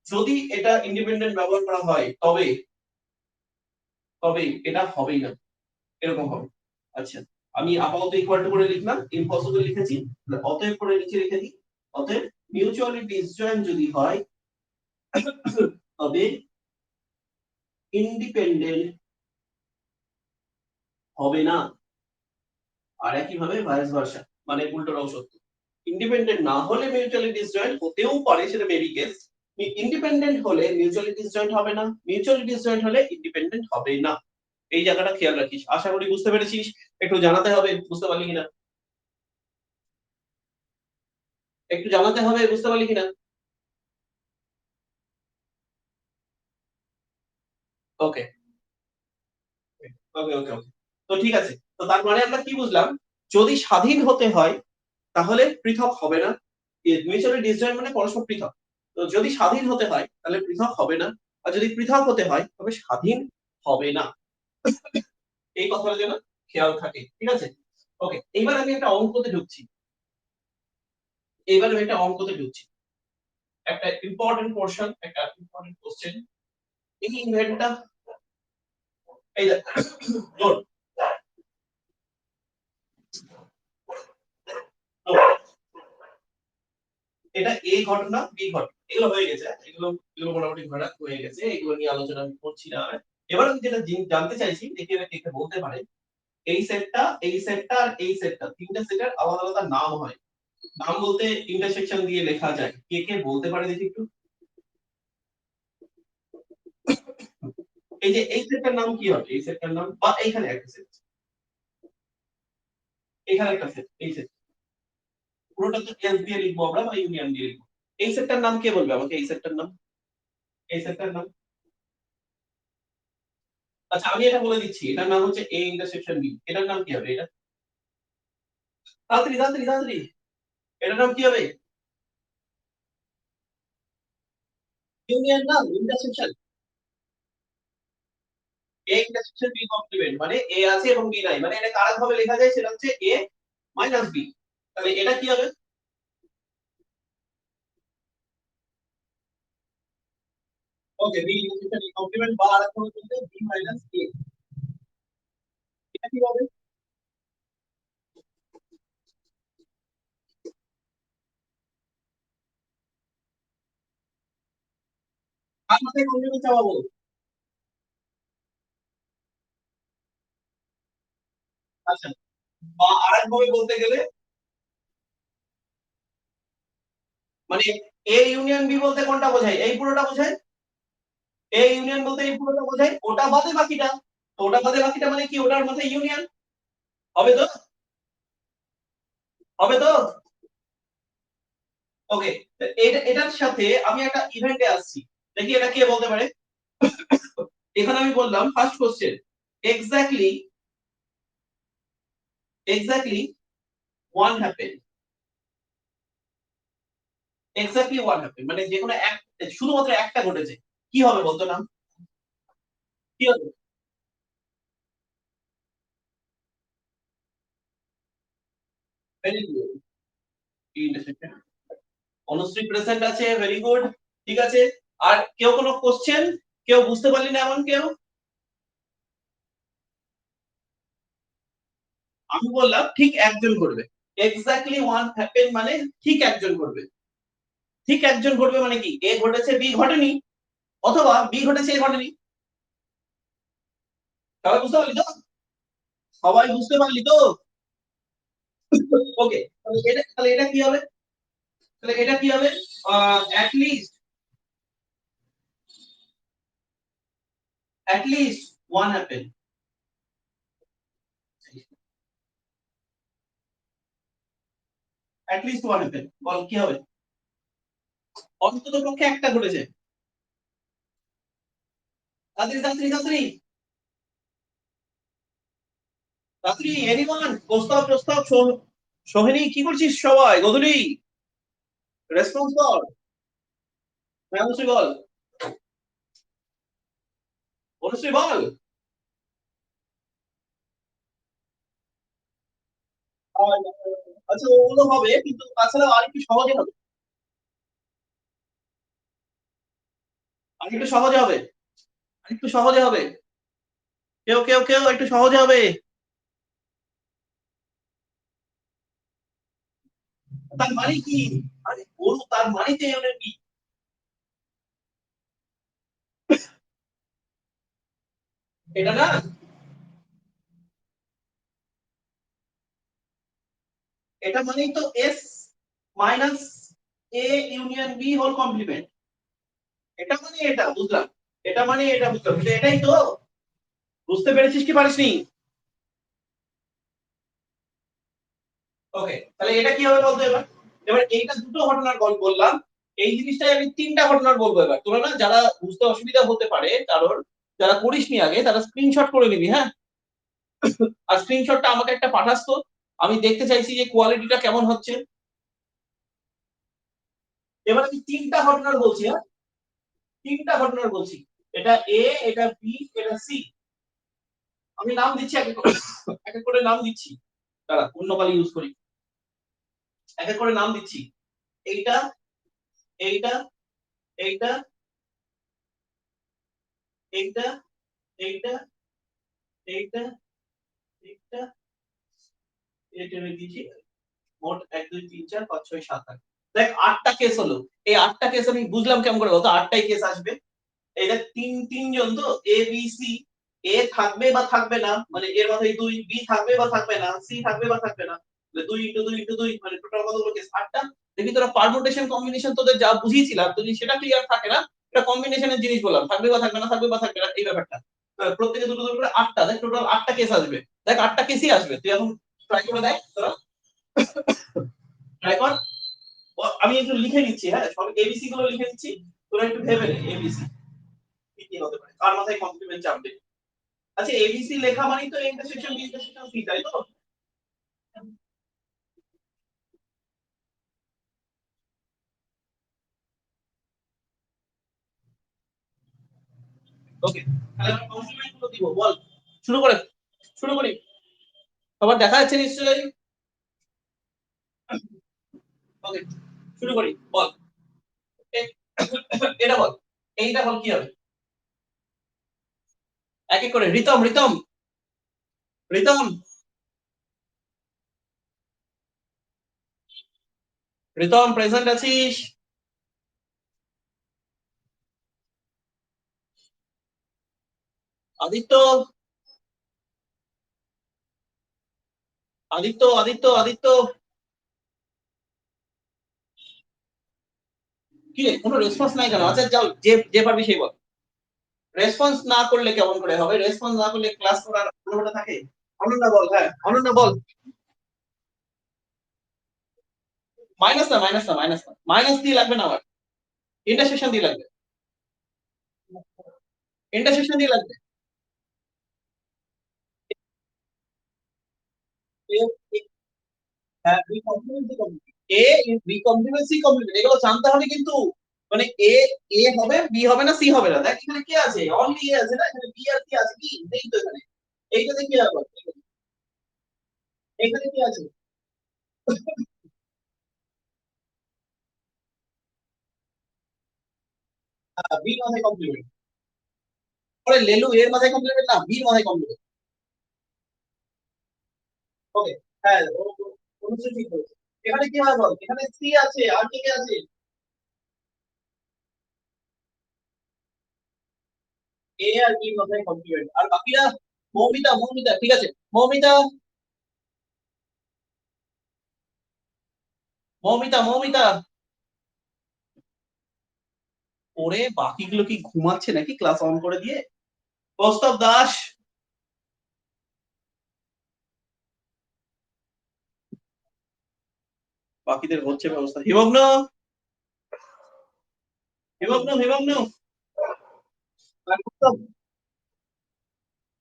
যদি এটা ইন্ডিপেন্ডেন্ট ব্যবহার করা হয় তবে তবে এটা হবেই না, এরকম হবে। আচ্ছা, আমি আপাতত ইকুয়াল টু করে লিখলাম, ইম্পসিবল লিখেছি, অতএব করে নিচে রেখে দিই। অতএব মিউচুয়ালি ডিসজয়েন্ট যদি হয় তবে ইন্ডিপেন্ডেন্ট হবে না। আর একই ভাবে ভাইস ভার্সা, মানে উল্টোটাও সত্য। ইন্ডিপেন্ডেন্ট না হলে মিউচুয়ালি ডিসজয়েন্ট হতেও পারে, সেটা মেবি কেস। ইন্ডিপেন্ডেন্ট হলে মিউচুয়ালি ডিসজয়েন্ট হবে না, মিউচুয়ালি ডিসজয়েন্ট হলে ইন্ডিপেন্ডেন্ট হবে না। এই জায়গাটা খেয়াল রাখিস, আশা করি বুঝতে পেরেছিস। একটু জানাতে হবে বুঝতে পারলি কিনা, একটু জানাতে হবে বুঝতে পারলি কিনা। ওকে ওকে ওকে ওকে, তো ঠিক আছে। তো তার মানে আমরা কি বুঝলাম, যদি স্বাধীন হতে হয় তাহলে পৃথক হবে না, মিউচুয়ালি ডিসজয়েন্ট মানে পরস্পর পৃথক। তো যদি স্বাধীন হতে হয় তাহলে পৃথক হবে না, আর যদি পৃথক হতে হয় তবে স্বাধীন হবে না। এই কথাটা যেন খেয়াল থাকে, ঠিক আছে। ওকে, এবার আমি একটা অঙ্কতে ঢুকছি, একটা ইম্পর্টেন্ট পোরশন, একটা ইম্পর্টেন্ট কোশ্চেন। এই ইভেন্টটা, এই দেখ, নোট, এটা এ ঘটনা বি ঘটনা, এগুলো হয়ে গেছে, এগুলো মোটামুটি ঘটনা হয়ে গেছে, এগুলো নিয়ে আলোচনা আমি করছি না। এবার আমি যেটা জানতে চাইছি, দেখি এটা কে কে বলতে পারে। এই সেটটা আর এই সেটটা তিনটা সেটের আলাদা আলাদা নাম হয়। নাম বলতে ইন্টারসেকশন দিয়ে লেখা যায়। কে কে বলতে পারে দেখি একটু? এই যে এই সেটটার নাম কি হবে? এই সেটটার নাম, বা এইখানে একটা সেট, এখানে একটা সেট, এই সেট পুরোটা তো এস দিয়ে লিখবো আমরা বা ইউনিয়ন দিয়ে লিখবো। এই সেটটার নাম কে বলবে আমাকে? এই সেটটার নাম, এই সেটটার নাম। আচ্ছা আমি এটা বলে দিচ্ছি, এটার নাম হচ্ছে এ ইন্টারসেকশন বি। এটার নাম কি হবে? এটা তাড়াতাড়ি তাড়াতাড়ি তাড়াতাড়ি, এটার নাম কি হবে? ইউনিয়ন না, intersection. A intersection B complement মানে এ আছে এবং বি নাই, মানে এটা আরেক ভাবে লেখা যায়, সেটা হচ্ছে এ মাইনাস বি। তাহলে এটা কি হবে? ওকে, বি ইন্টারসেকশন বি কমপ্লিমেন্ট, বা আরেক ভাবে বলতে বি মাইনাস এ। এটা কি হবে? আর মাথায় কমপ্লিমেন্ট চাপাবো? আচ্ছা, বা আরেক ভাবে বলতে গেলে মানে এ ইউনিয়ন বি বলতে কোনটা বোঝায়? এই পুরোটা বোঝায়। এ ইউনিয়ন বলতে এই পুরোটা বোঝায়, ওটা বাদে বাকিটা। তো ওটা বাদে বাকিটা মানে কি? ওটার মধ্যে ইউনিয়ন হবে তো? হবে তো? ওকে, এটার সাথে আমি একটা ইভেন্টে আসছি, দেখি এটা কে বলতে পারে। এখানে আমি বললাম first question, exactly exactly one happen. Exactly one happen মানে যে কোনো এক, শুধুমাত্র একটা ঘটেছে, কি হবে বলতো নাম? কি হবে? Very good, intersection. Anushree present আছে, ভেরি গুড। ঠিক আছে, আর কেউ কোনো কোশ্চেন? কেউ বুঝতে পারলি না এমন কেউ? আমি বললাম ঠিক একজন করবে। এক্স্যাক্টলি ওয়ান হ্যাপেন মানে ঠিক একজন করবে। ঠিক একজন করবে মানে কি? এ ঘটেছে বি ঘটেনি, অথবা বি ঘটেছে এ ঘটেনি। সবাই বুঝতে পারলি তো? সবাই বুঝতে পারলি তো? ওকে, তাহলে এটা কি হবে? তাহলে এটা কি হবে? At least one happen. At least one happen, বল কি হবে? অন্তত পক্ষে একটা ঘটেছে। তাড়াতাড়ি তাড়াতাড়ি তাড়াতাড়ি তাড়াতাড়ি, এনিওয়ান, প্রস্তাব প্রস্তাব সোহিনী কি করছিস? সবাই গধূলি রেসপন্স কর। হ্যাঁ অনুশ্রী বল, অনুশ্রী বল। আচ্ছা ওগুলো হবে, কিন্তু তাছাড়া আরেকটু সহজে হবে, আরেকটু সহজে হবে, আরেকটু সহজে হবে। কেউ কেউ কেউ একটু সহজে হবে। তার মানে কি? আরে গরু, তার মানে তো এর কি? এটা না, এটা মানেই তো S minus A union B whole complement. এটা মানে এটা বুঝলাম, এটা মানে এটা বুঝলাম, কিন্তু এটাই তো। বুঝতে পেরেছিস কি পারিসনি? ওকে, তাহলে এটা কি হবে বলতো এবার? এবার এইটা দুটো ঘটনার গল্প বললাম, এই জিনিসটাই আমি তিনটা ঘটনার বলবো এবার। তোরা না যারা বুঝতে অসুবিধা হতে পারে কারোর, যারা করিসনি আগে, তারা স্ক্রিনশট করে নিবি, হ্যাঁ? আর স্ক্রিনশটটা আমাকে একটা পাঠাস তো, আমি দেখতে চাইছি যে কোয়ালিটিটা কেমন হচ্ছে। এবার আমি তিনটা ঘটনার বলছি, হ্যাঁ? তিনটা ঘটনার বলছি। এটা এ, এটা বি, এটা সি। আমি নাম দিচ্ছি এক এক করে, এক এক করে নাম দিচ্ছি। দাঁড়া পূর্ণকালী ইউজ করি। এক এক করে নাম দিচ্ছি। এইটা, এইটা, এইটা, এইটা, এইটা, এইটা, এইটা, এটা আমি দিচ্ছি। মোট 1 2 3 4 5 6 7 8। দেখ আটটা কেস হলো। এই আটটা কেস আমি বুঝলাম কেমন করে বলতো? আটটাই কেস আসবে। এই দেখ তিনজন তো, এ বি সি, এ থাকবে বা থাকবে না, মানে এর মাথায় 2, বি থাকবে বা থাকবে না, সি থাকবে বা থাকবে না, তাহলে 2 ইনটু 2 ইনটু 2 মানে টোটাল কতগুলো কেস 8টা। দেখি তোরা পারমুটেশন কম্বিনেশন তোদের যা বুঝিয়েছিলাম যদি সেটা ক্লিয়ার থাকে না, এটা কম্বিনেশনের জিনিস বললাম, থাকবে বা থাকবে না, থাকবে বা থাকবে না এই ব্যাপারটা। প্রত্যেকে দুটো দুটো করে 8টা, দেখ টোটাল 8টা কেস আসবে, দেখ 8টা কেসই আসবে। তুই এখন ট্রাই করে দেখ তোরা, ট্রাই কর। আমি একটু লিখে নিচ্ছি, হ্যাঁ সব এবিসি গুলো লিখে নিচ্ছি, তোরা একটু ভেবে নে এবিসি কি কি হতে পারে, কার মাথায় কমপ্লিমেন্ট চাপবে। আচ্ছা এবিসি লেখা মানেই তো ইন্টারসেকশন বি ইন্টারসেকশন সি, তাই তো? ওকে, তাহলে আমরা কমপ্লিমেন্ট গুলো দিব, বল শুরু করে, শুরু করি। সবার দেখা যাচ্ছে নিশ্চয়ই? ওকে, শুরু করি, বল। এটা বল, এইটা বল কি হবে? এক এক করে, রিতম রিতম রিতম রিতম প্রেজেন্ট আছিস? আদিত্য আদিত্য আদিত্য আদিত্য কি রে কোনো রেসপন্স নাই কেন? আচ্ছা যাও, যে যে পারবি সেই বল। রেসপন্স না করলে কেমন করে হবে? রেসপন্স না করলে ক্লাস করার আগ্রহটা থাকে? অনন্যা বল, হ্যাঁ অনন্যা বল। মাইনাস না মাইনাস না মাইনাস না, মাইনাস দিয়ে লাগবে না, আবার ইন্টারসেকশন দিয়ে লাগবে, ইন্টারসেকশন দিয়ে লাগবে। হ্যাঁ B complement C complement, A B complement C complement এগুলো জানতে হবে কিন্তু। মানে এ এ হবে বি হবে না সি হবে না, দেখ এখানে কি আছে, অনলি এ আছে না, এখানে বি আর কি আছে, কি নেই তো এখানে। এইটাতে কি হবে, এখানে কি আছে? বি মাথায় কমপ্লিমেন্ট, পরে লেলু এর মাথায় কমপ্লিমেন্ট না, বি মাথায় কমপ্লিমেন্ট। ওকে, হ্যাঁ অনুশ্রী ঠিক বলেছে। এখানে কি হয় বল, এখানে সি আছে আর কে কে আছে? এ আর বি মাথায় কমপ্লিমেন্ট, আর বাকিরা মৌমিতা, মৌমিতা ঠিক আছে, মৌমিতা মৌমিতা মৌমিতা। ওরে বাকিগুলো কি ঘুমাচ্ছে নাকি ক্লাস অন করে দিয়ে? কৌস্তব দাস, বাকিদের হচ্ছে ব্যবস্থা। হিমগ্ন হিমগ্ন হিমগ্ন, আর কৌস্তব,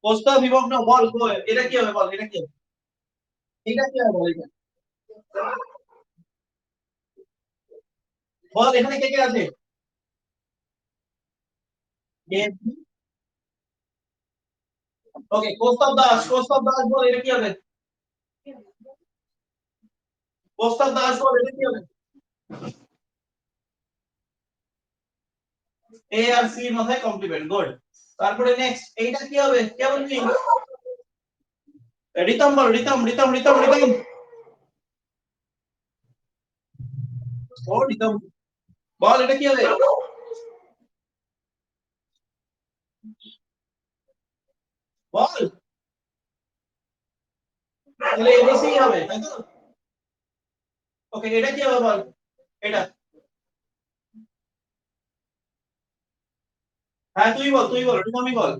কৌস্তব হিমগ্ন বল এটা কি হবে বল, এটা কি হবে? এটা কি হবে বল, এটা বল, এখানে কে কে আছে? ওকে কৌস্তব দাস বল এটা কি হবে? কৌস্তব দাস বল এটা কি হবে? এ আর সি এর মাথায় কমপ্লিমেন্ট, গুড। তারপরে নেক্সট এইটা কি হবে, কে বলবি? রিতম বল, রিতম রিতম রিতম রিতম। ও রিতম বল এটা কি হবে? বল, তাহলে এবিসি হবে তাই তো? ওকে এটা কি হবে বল, এটা। হ্যাঁ তুই বল রিতমই বল।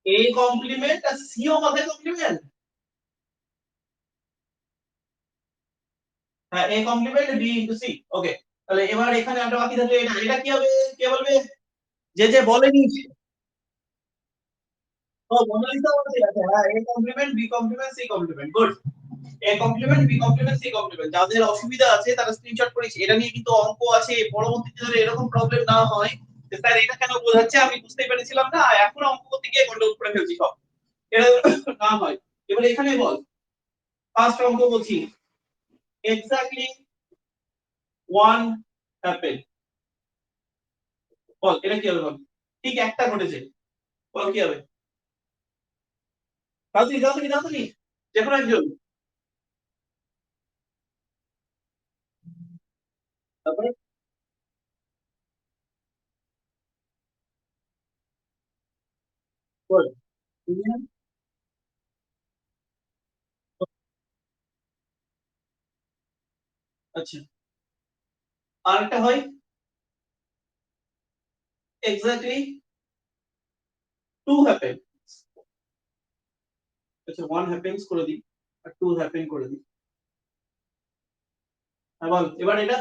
এ কমপ্লিমেন্ট আর সি ও মাথায় কমপ্লিমেন্ট। হ্যাঁ A complement B into C, okay. তাহলে এবার এখানে একটা বাকি থাকলে এটা, এটা কি হবে, কে বলবে? যে যে বলেনি। ও মোনালিসা বলছে, আচ্ছা হ্যাঁ A complement B complement C complement, good. A complement B complement C complement, যাদের অসুবিধা আছে তারা স্ক্রিনশট করিস, এটা নিয়ে কিন্তু অঙ্ক আছে পরবর্তীতে যদি এরকম প্রবলেম না হয় যে স্যার এটা কেন বোঝাচ্ছে আমি বুঝতেই পেরেছিলাম না, এখন অঙ্ক করতে গিয়ে গন্ডগোল করে ফেলছি সব, এটা না হয়। এবার এখানে বল, ফার্স্ট অঙ্ক বলছি, এক্স্যাক্টলি ওয়ান অ্যাপেল, বল এটা কি হবে বল, ঠিক একটা ঘটেছে, বল কি হবে? তাড়াতাড়ি তাড়াতাড়ি তাড়াতাড়ি, যে কোনো একজন। তারপরে বল। আচ্ছা, আরেকটা হয় এক্স্যাক্টলি টু হ্যাপেন। আচ্ছা, ওয়ান হ্যাপেন্স করে দিই আর টু হ্যাপেন করে দিই। হ্যাঁ বল, এবার এটা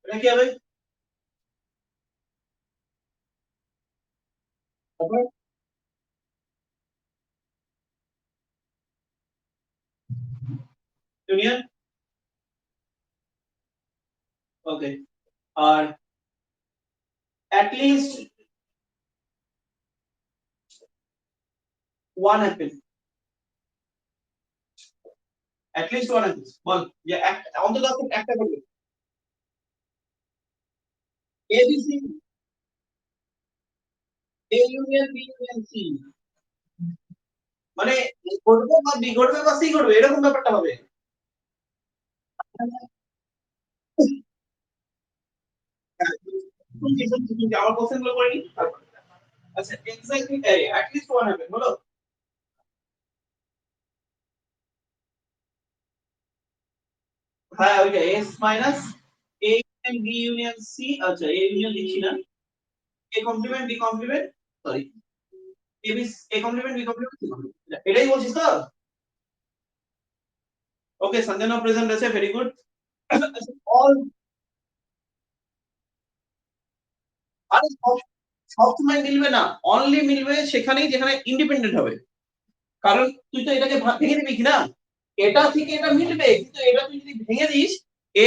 এটা কি হবে? তারপর ইউনিয়ন। ওকে, আর at least one apple, at least one apple বল, যে অন্তত একটা করবে। A B C, A union B union C, মানে এ করবে বা বি করবে বা সি করবে, এরকম ব্যাপারটা হবে। হ্যাঁ, শুনছি শুনছি শুনছি, আমার কোশ্চেন গুলো করে নি তারপর। আচ্ছা, exactly at least one apple বলো। হ্যাঁ ওইটা S minus A union B union C. আচ্ছা, এ ইউনিয়ন লিখছি না, A complement B complement, sorry, A B, A complement B complement C complement, এটাই বলছিস তো? ওকে, সঞ্জনা প্রেজেন্ট আছে, ভেরি গুড। অল, আরে সব সময় মিলবে না, অনলি মিলবে সেখানেই যেখানে ইন্ডিপেন্ডেন্ট হবে। কারণ তুই তো এটাকে ভেঙে দিবি কি না, এটা থেকে এটা মিলবে, কিন্তু এটা তুই যদি ভেঙে দিস, A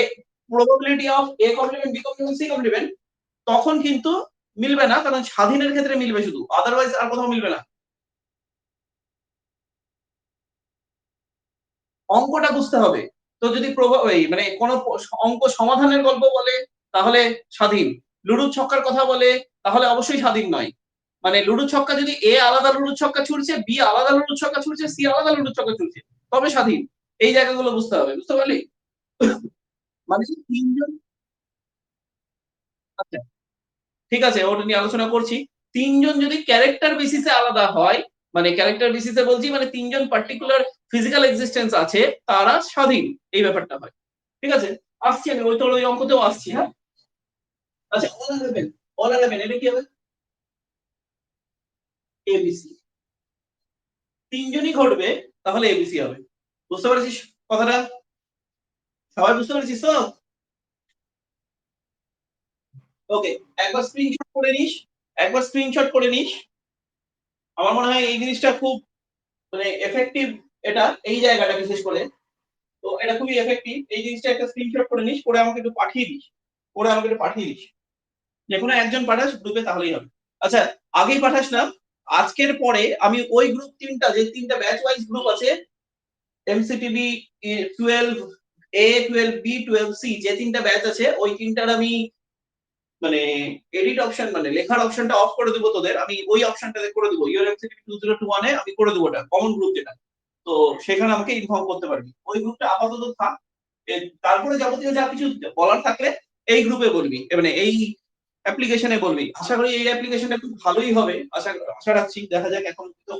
probability of A complement B complement C complement, তখন কিন্তু মিলবে না, কারণ স্বাধীনের ক্ষেত্রে মিলবে শুধু, আদারওয়াইজ আর কোথাও মিলবে না। অঙ্কটা বুঝতে হবে। তো যদি এই মানে কোন অঙ্ক সমাধানের গল্প বলে তাহলে স্বাধীন, লুডুর ছক্কার কথা বলে তাহলে অবশ্যই স্বাধীন নয়। মানে লুডুর ছক্কা যদি এ আলাদা লুডুর ছক্কা ছুড়ছে, বি আলাদা লুডুর ছক্কা ছুড়ছে, সি আলাদা লুডুর ছক্কা ছুড়ছে, তবে স্বাধীন। এই জায়গাগুলো বুঝতে হবে, বুঝতে পারলি? মানে তিনজন, আচ্ছা ঠিক আছে, ওটা নিয়ে আলোচনা করছি। তিনজন যদি ক্যারেক্টার বেসিসে আলাদা হয়, মানে ক্যারেক্টার বেসিসে বলছি মানে তিনজন পার্টিকুলার ফিজিক্যাল এক্সিস্টেন্স আছে, তারা স্বাধীন, এই ব্যাপারটা হয়। ঠিক আছে, আসছি আমি ওই তোর ওই অঙ্কতেও আসছি, হ্যাঁ। আচ্ছা, অল আর এলেভেন, অল আর এলেভেন এটা কি হবে? এবিসি, তিনজনই ঘটবে, তাহলে এবিসি হবে। বুঝতে পারছিস কথাটা? সবাই বুঝতে পারছিস তো? ওকে, একবার স্ক্রিনশট করে নিস, একবার স্ক্রিনশট করে নিস। আমার মনে হয় এই জিনিসটা খুব মানে এফেক্টিভ, এটা এই জায়গাটা বিশেষ করে। তো এটা খুবই এফেক্টিভ, এই জিনিসটা একটা স্ক্রিনশট করে নিস, করে আমাকে একটু পাঠিয়ে দিস, করে আমাকে একটু পাঠিয়ে দিস, যে কোনো একজন পাঠাস গ্রুপে, তাহলেই হবে। আচ্ছা, আগেই পাঠাস না, আজকের পরে আমি ওই গ্রুপ তিনটা, যে তিনটা ব্যাচ ওয়াইজ গ্রুপ আছে, এমসিটিবি 12 এ 12 বি 12 সি, যে তিনটা ব্যাচ আছে ওই তিনটার আমি মানে এডিট অপশন, মানে লেখার অপশনটা অফ করে দেবো তোদের, আমি ওই অপশনটাতে করে দেবো, ইউর এমসিটিবি 2021 এ আমি করে দেবো, ওটা কমন গ্রুপ যেটা। তো সেখানে আমাকে ইনফর্ম করতে পারবি, ওই গ্রুপটা আপাতত থাক। তারপরে যাবতীয় যা কিছু বলার থাকলে এই গ্রুপে বলবি, মানে এই অ্যাপ্লিকেশনে বলবি। আশা করি এই অ্যাপ্লিকেশনটা খুব ভালোই হবে, আশা আশা রাখছি, দেখা যাক। এখন তো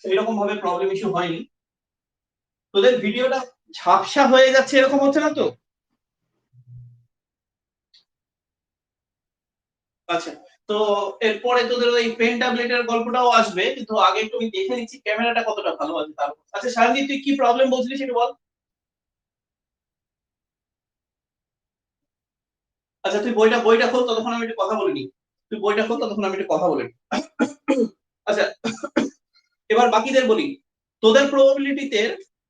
এরকম ভাবে প্রবলেম ইস্যু হয়নি। তোদের ভিডিওটা ঝাপসা হয়ে যাচ্ছে এরকম হচ্ছে না তো? আচ্ছা, তো এরপরে তোদের ওই পেন ট্যাবলেটের গল্পটাও আসবে, কিন্তু আগে একটু আমি দেখে নিচ্ছি ক্যামেরাটা কতটা ভালো আছে তারপর। আচ্ছা সায়নদীপ, তুই কি প্রবলেম বলছিলি সেটা বল। আচ্ছা, তুই বইটা বইটা খোল, ততক্ষণ আমি একটু কথা বলে নিই। তুই বইটা খোল, ততক্ষণ আমি একটু কথা বলে নিই। আচ্ছা, এবার বাকিদের বলি। তোদের প্রবাবিলিটিতে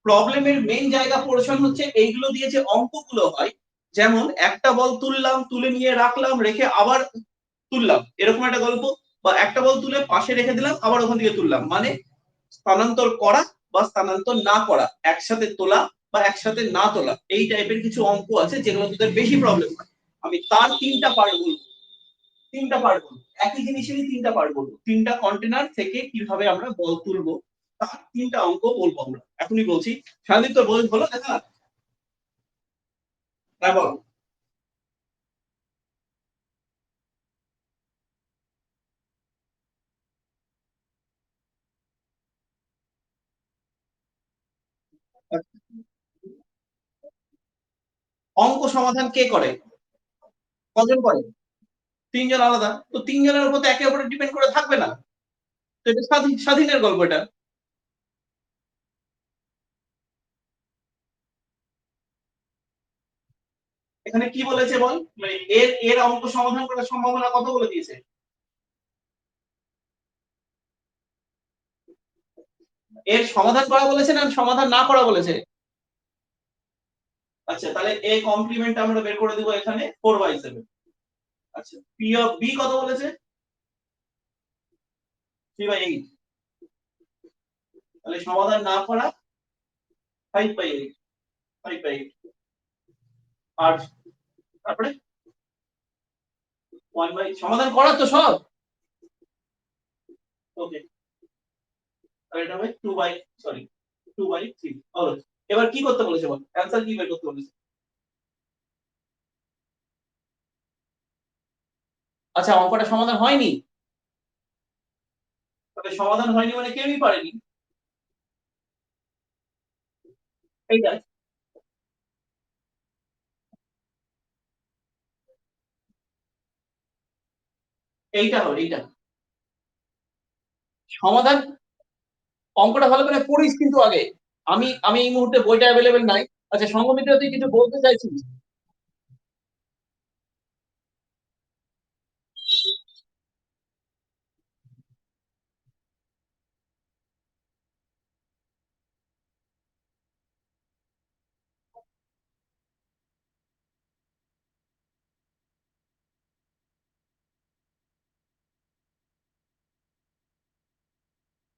প্রবলেমের মেইন জায়গা পোরশন হচ্ছে এইগুলো দিয়ে যে অঙ্কগুলো হয়, যেমন একটা বল তুললাম, তুলে নিয়ে রাখলাম, রেখে আবার তুললাম, এরকম একটা গল্প। বা একটা বল তুলে পাশে রেখে দিলাম, আবার ওখান থেকে তুললাম, মানে স্থানান্তর করা বা স্থানান্তর না করা, একসাথে তোলা বা একসাথে না তোলা, এই টাইপের কিছু অঙ্ক আছে যেগুলো তোদের বেশি প্রবলেম হয়। আমি তার তিনটা পার্ট বলবো, তিনটা পার্ট বলবো, একই জিনিসেরই তিনটা পার্ট বলবো, তিনটা কন্টেনার থেকে কিভাবে আমরা বল তুলবো, তার তিনটা অঙ্ক বলবো আমরা, এখনই বলছি। শান্তি, তোর বই হলো দেখা? হ্যাঁ বল। অঙ্ক সমাধান কে করে? কজন করে? তিনজন আলাদা। তো তিনজনের উপর তো একে অপরের ডিপেন্ড করে থাকবে না। তো এটা স্বাধীনের গল্প এটা। এখানে কি বলেছে বল? মানে এর অঙ্ক সমাধান করার সম্ভাবনা কত বলে দিয়েছে? এর সমাধান করা বলেছে না সমাধান না করা বলেছে? আচ্ছা তাহলে a কমপ্লিমেন্ট আমরা বের করে দিব এখানে 4/7। আচ্ছা p অফ b কত বলেছে? 3/8। তাহলে সমাধান না করা 5/8। 5/8 আর তারপরে 1 বাই সমাধান করা তো সব। ওকে তাহলে এটা হবে 2 বাই সরি 2/3। হলো। এবার কি করতে বলেছে বল? অ্যানসার কি বের করতে বলেছে? আচ্ছা অঙ্কটা সমাধান হয়নি? তাহলে সমাধান হয়নি মানে কেউই পারেনি। এইটা এইটা হবে এইটা। সমাধান অঙ্কটা ভালো করে পড়িস কিন্তু আগে। আমি আমি এই মুহূর্তে বইটা অ্যাভেলেবেল নাই। আচ্ছা সঙ্গমিত্র তুই কিছু বলতে চাইছিস?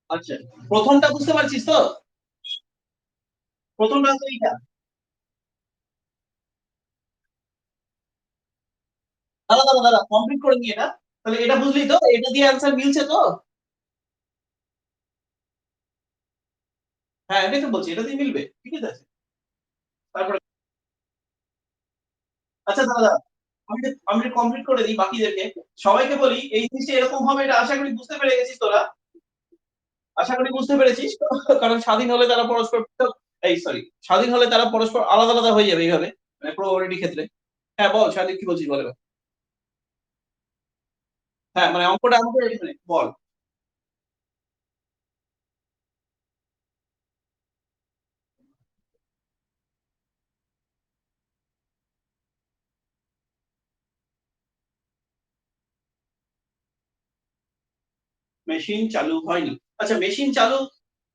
আচ্ছা প্রথমটা বুঝতে পারছিস তো? প্রথমটা হচ্ছে এইটা। দাঁড়া দাঁড়া দাঁড়া কমপ্লিট করে নি এটা। তাহলে এটা বুঝলি তো? এটা দিয়ে অ্যানসার মিলছে তো? হ্যাঁ এটাই তো বলছি এটা দিয়ে মিলবে। ঠিক আছে? তারপরে আচ্ছা দাদা আমি কমপ্লিট করে দিই বাকিদেরকে। সবাইকে বলি এই জিনিসটা এরকম হবে এটা আশা করি বুঝতে পেরে গেছিস তোরা। আশা করি বুঝতে পেরেছিস। কারণ স্বাধীন হলে তারা পরস্পর এই সরি স্বাধীন হলে তারা পরস্পর আলাদা আলাদা হয়ে যাবে এইভাবে মানে প্রবাবিলিটি ক্ষেত্রে। হ্যাঁ বল স্বাধীন কি বলছিস বল এবার। হ্যাঁ মানে অঙ্কটা আমাকে মানে বল। মেশিন চালু হয়নি। আচ্ছা মেশিন চালু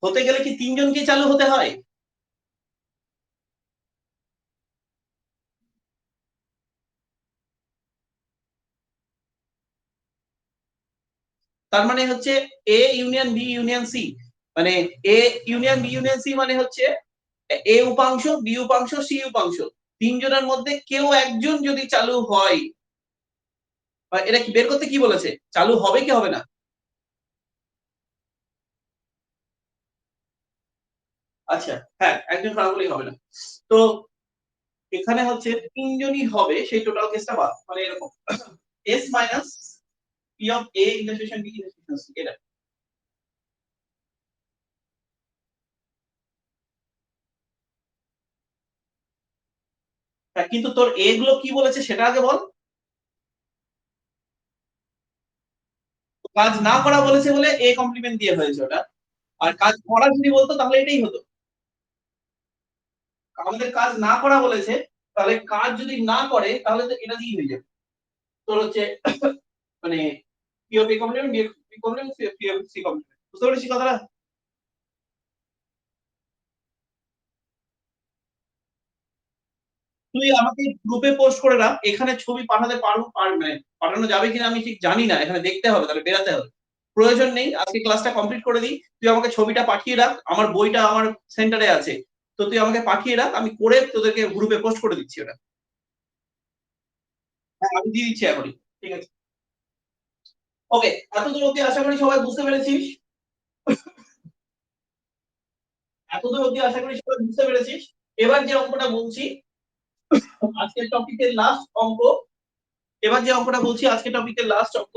হতে গেলে কি তিনজনকে চালু হতে হয়? তার মানে হচ্ছে A union B union C. মানে A union B union C মানে হচ্ছে এ উপাংশ বি উপাংশ সি উপাংশ তিনজনের মধ্যে কেউ একজন যদি চালু হয় বা এটা কি বের করতে কি বলেছে চালু হবে কি হবে না? আচ্ছা হ্যাঁ একজন খারাপ হলেই হবে না। তো এখানে হচ্ছে তিনজনই হবে সেই টোটাল কেসটা বাদ মানে এরকম S minus P of A intersection B intersection C এটা। হ্যাঁ কিন্তু তোর এ গুলো কি বলেছে সেটা আগে বল। কাজ না করা বলেছে বলে এ কমপ্লিমেন্ট দিয়ে হয়েছে ওটা। আর কাজ করা যদি বলতো তাহলে এটাই হতো। আমাদের কাজ না করা বলেছে তাহলে কাজ যদি না করে তাহলে তো এটা দিয়েই হয়ে যাবে। তোর হচ্ছে মানে P of A complement B complement P of C complement বুঝতে পেরেছিস কথাটা? তুই আমাকে গ্রুপে পোস্ট করে রাখ এখানে ছবি পাঠাতে পারবো মানে পাঠানো যাবে কিনা আমি ঠিক জানি না এখানে দেখতে হবে তাহলে বেরাতে হবে। প্রয়োজন নেই আজকে ক্লাসটা কমপ্লিট করে দিই। তুই আমাকে ছবিটা পাঠিয়ে রাখ আমার বইটা আমার সেন্টারে আছে। তো তুই আমাকে পাঠিয়ে রাখ আমি করে তোদেরকে গ্রুপে পোস্ট করে দিচ্ছি ওটা। হ্যাঁ আমি দিয়ে দিচ্ছি এখনই। ঠিক আছে। ওকে এতদূর অব্দি আশা করি সবাই বুঝতে পেরেছিস। এতদূর অব্দি আশা করি সবাই বুঝতে পেরেছিস। এবার যে অঙ্কটা বলছি আজকের টপিকের লাস্ট অঙ্ক। এবার যে অঙ্কটা বলছি আজকে টপিকের লাস্ট অঙ্ক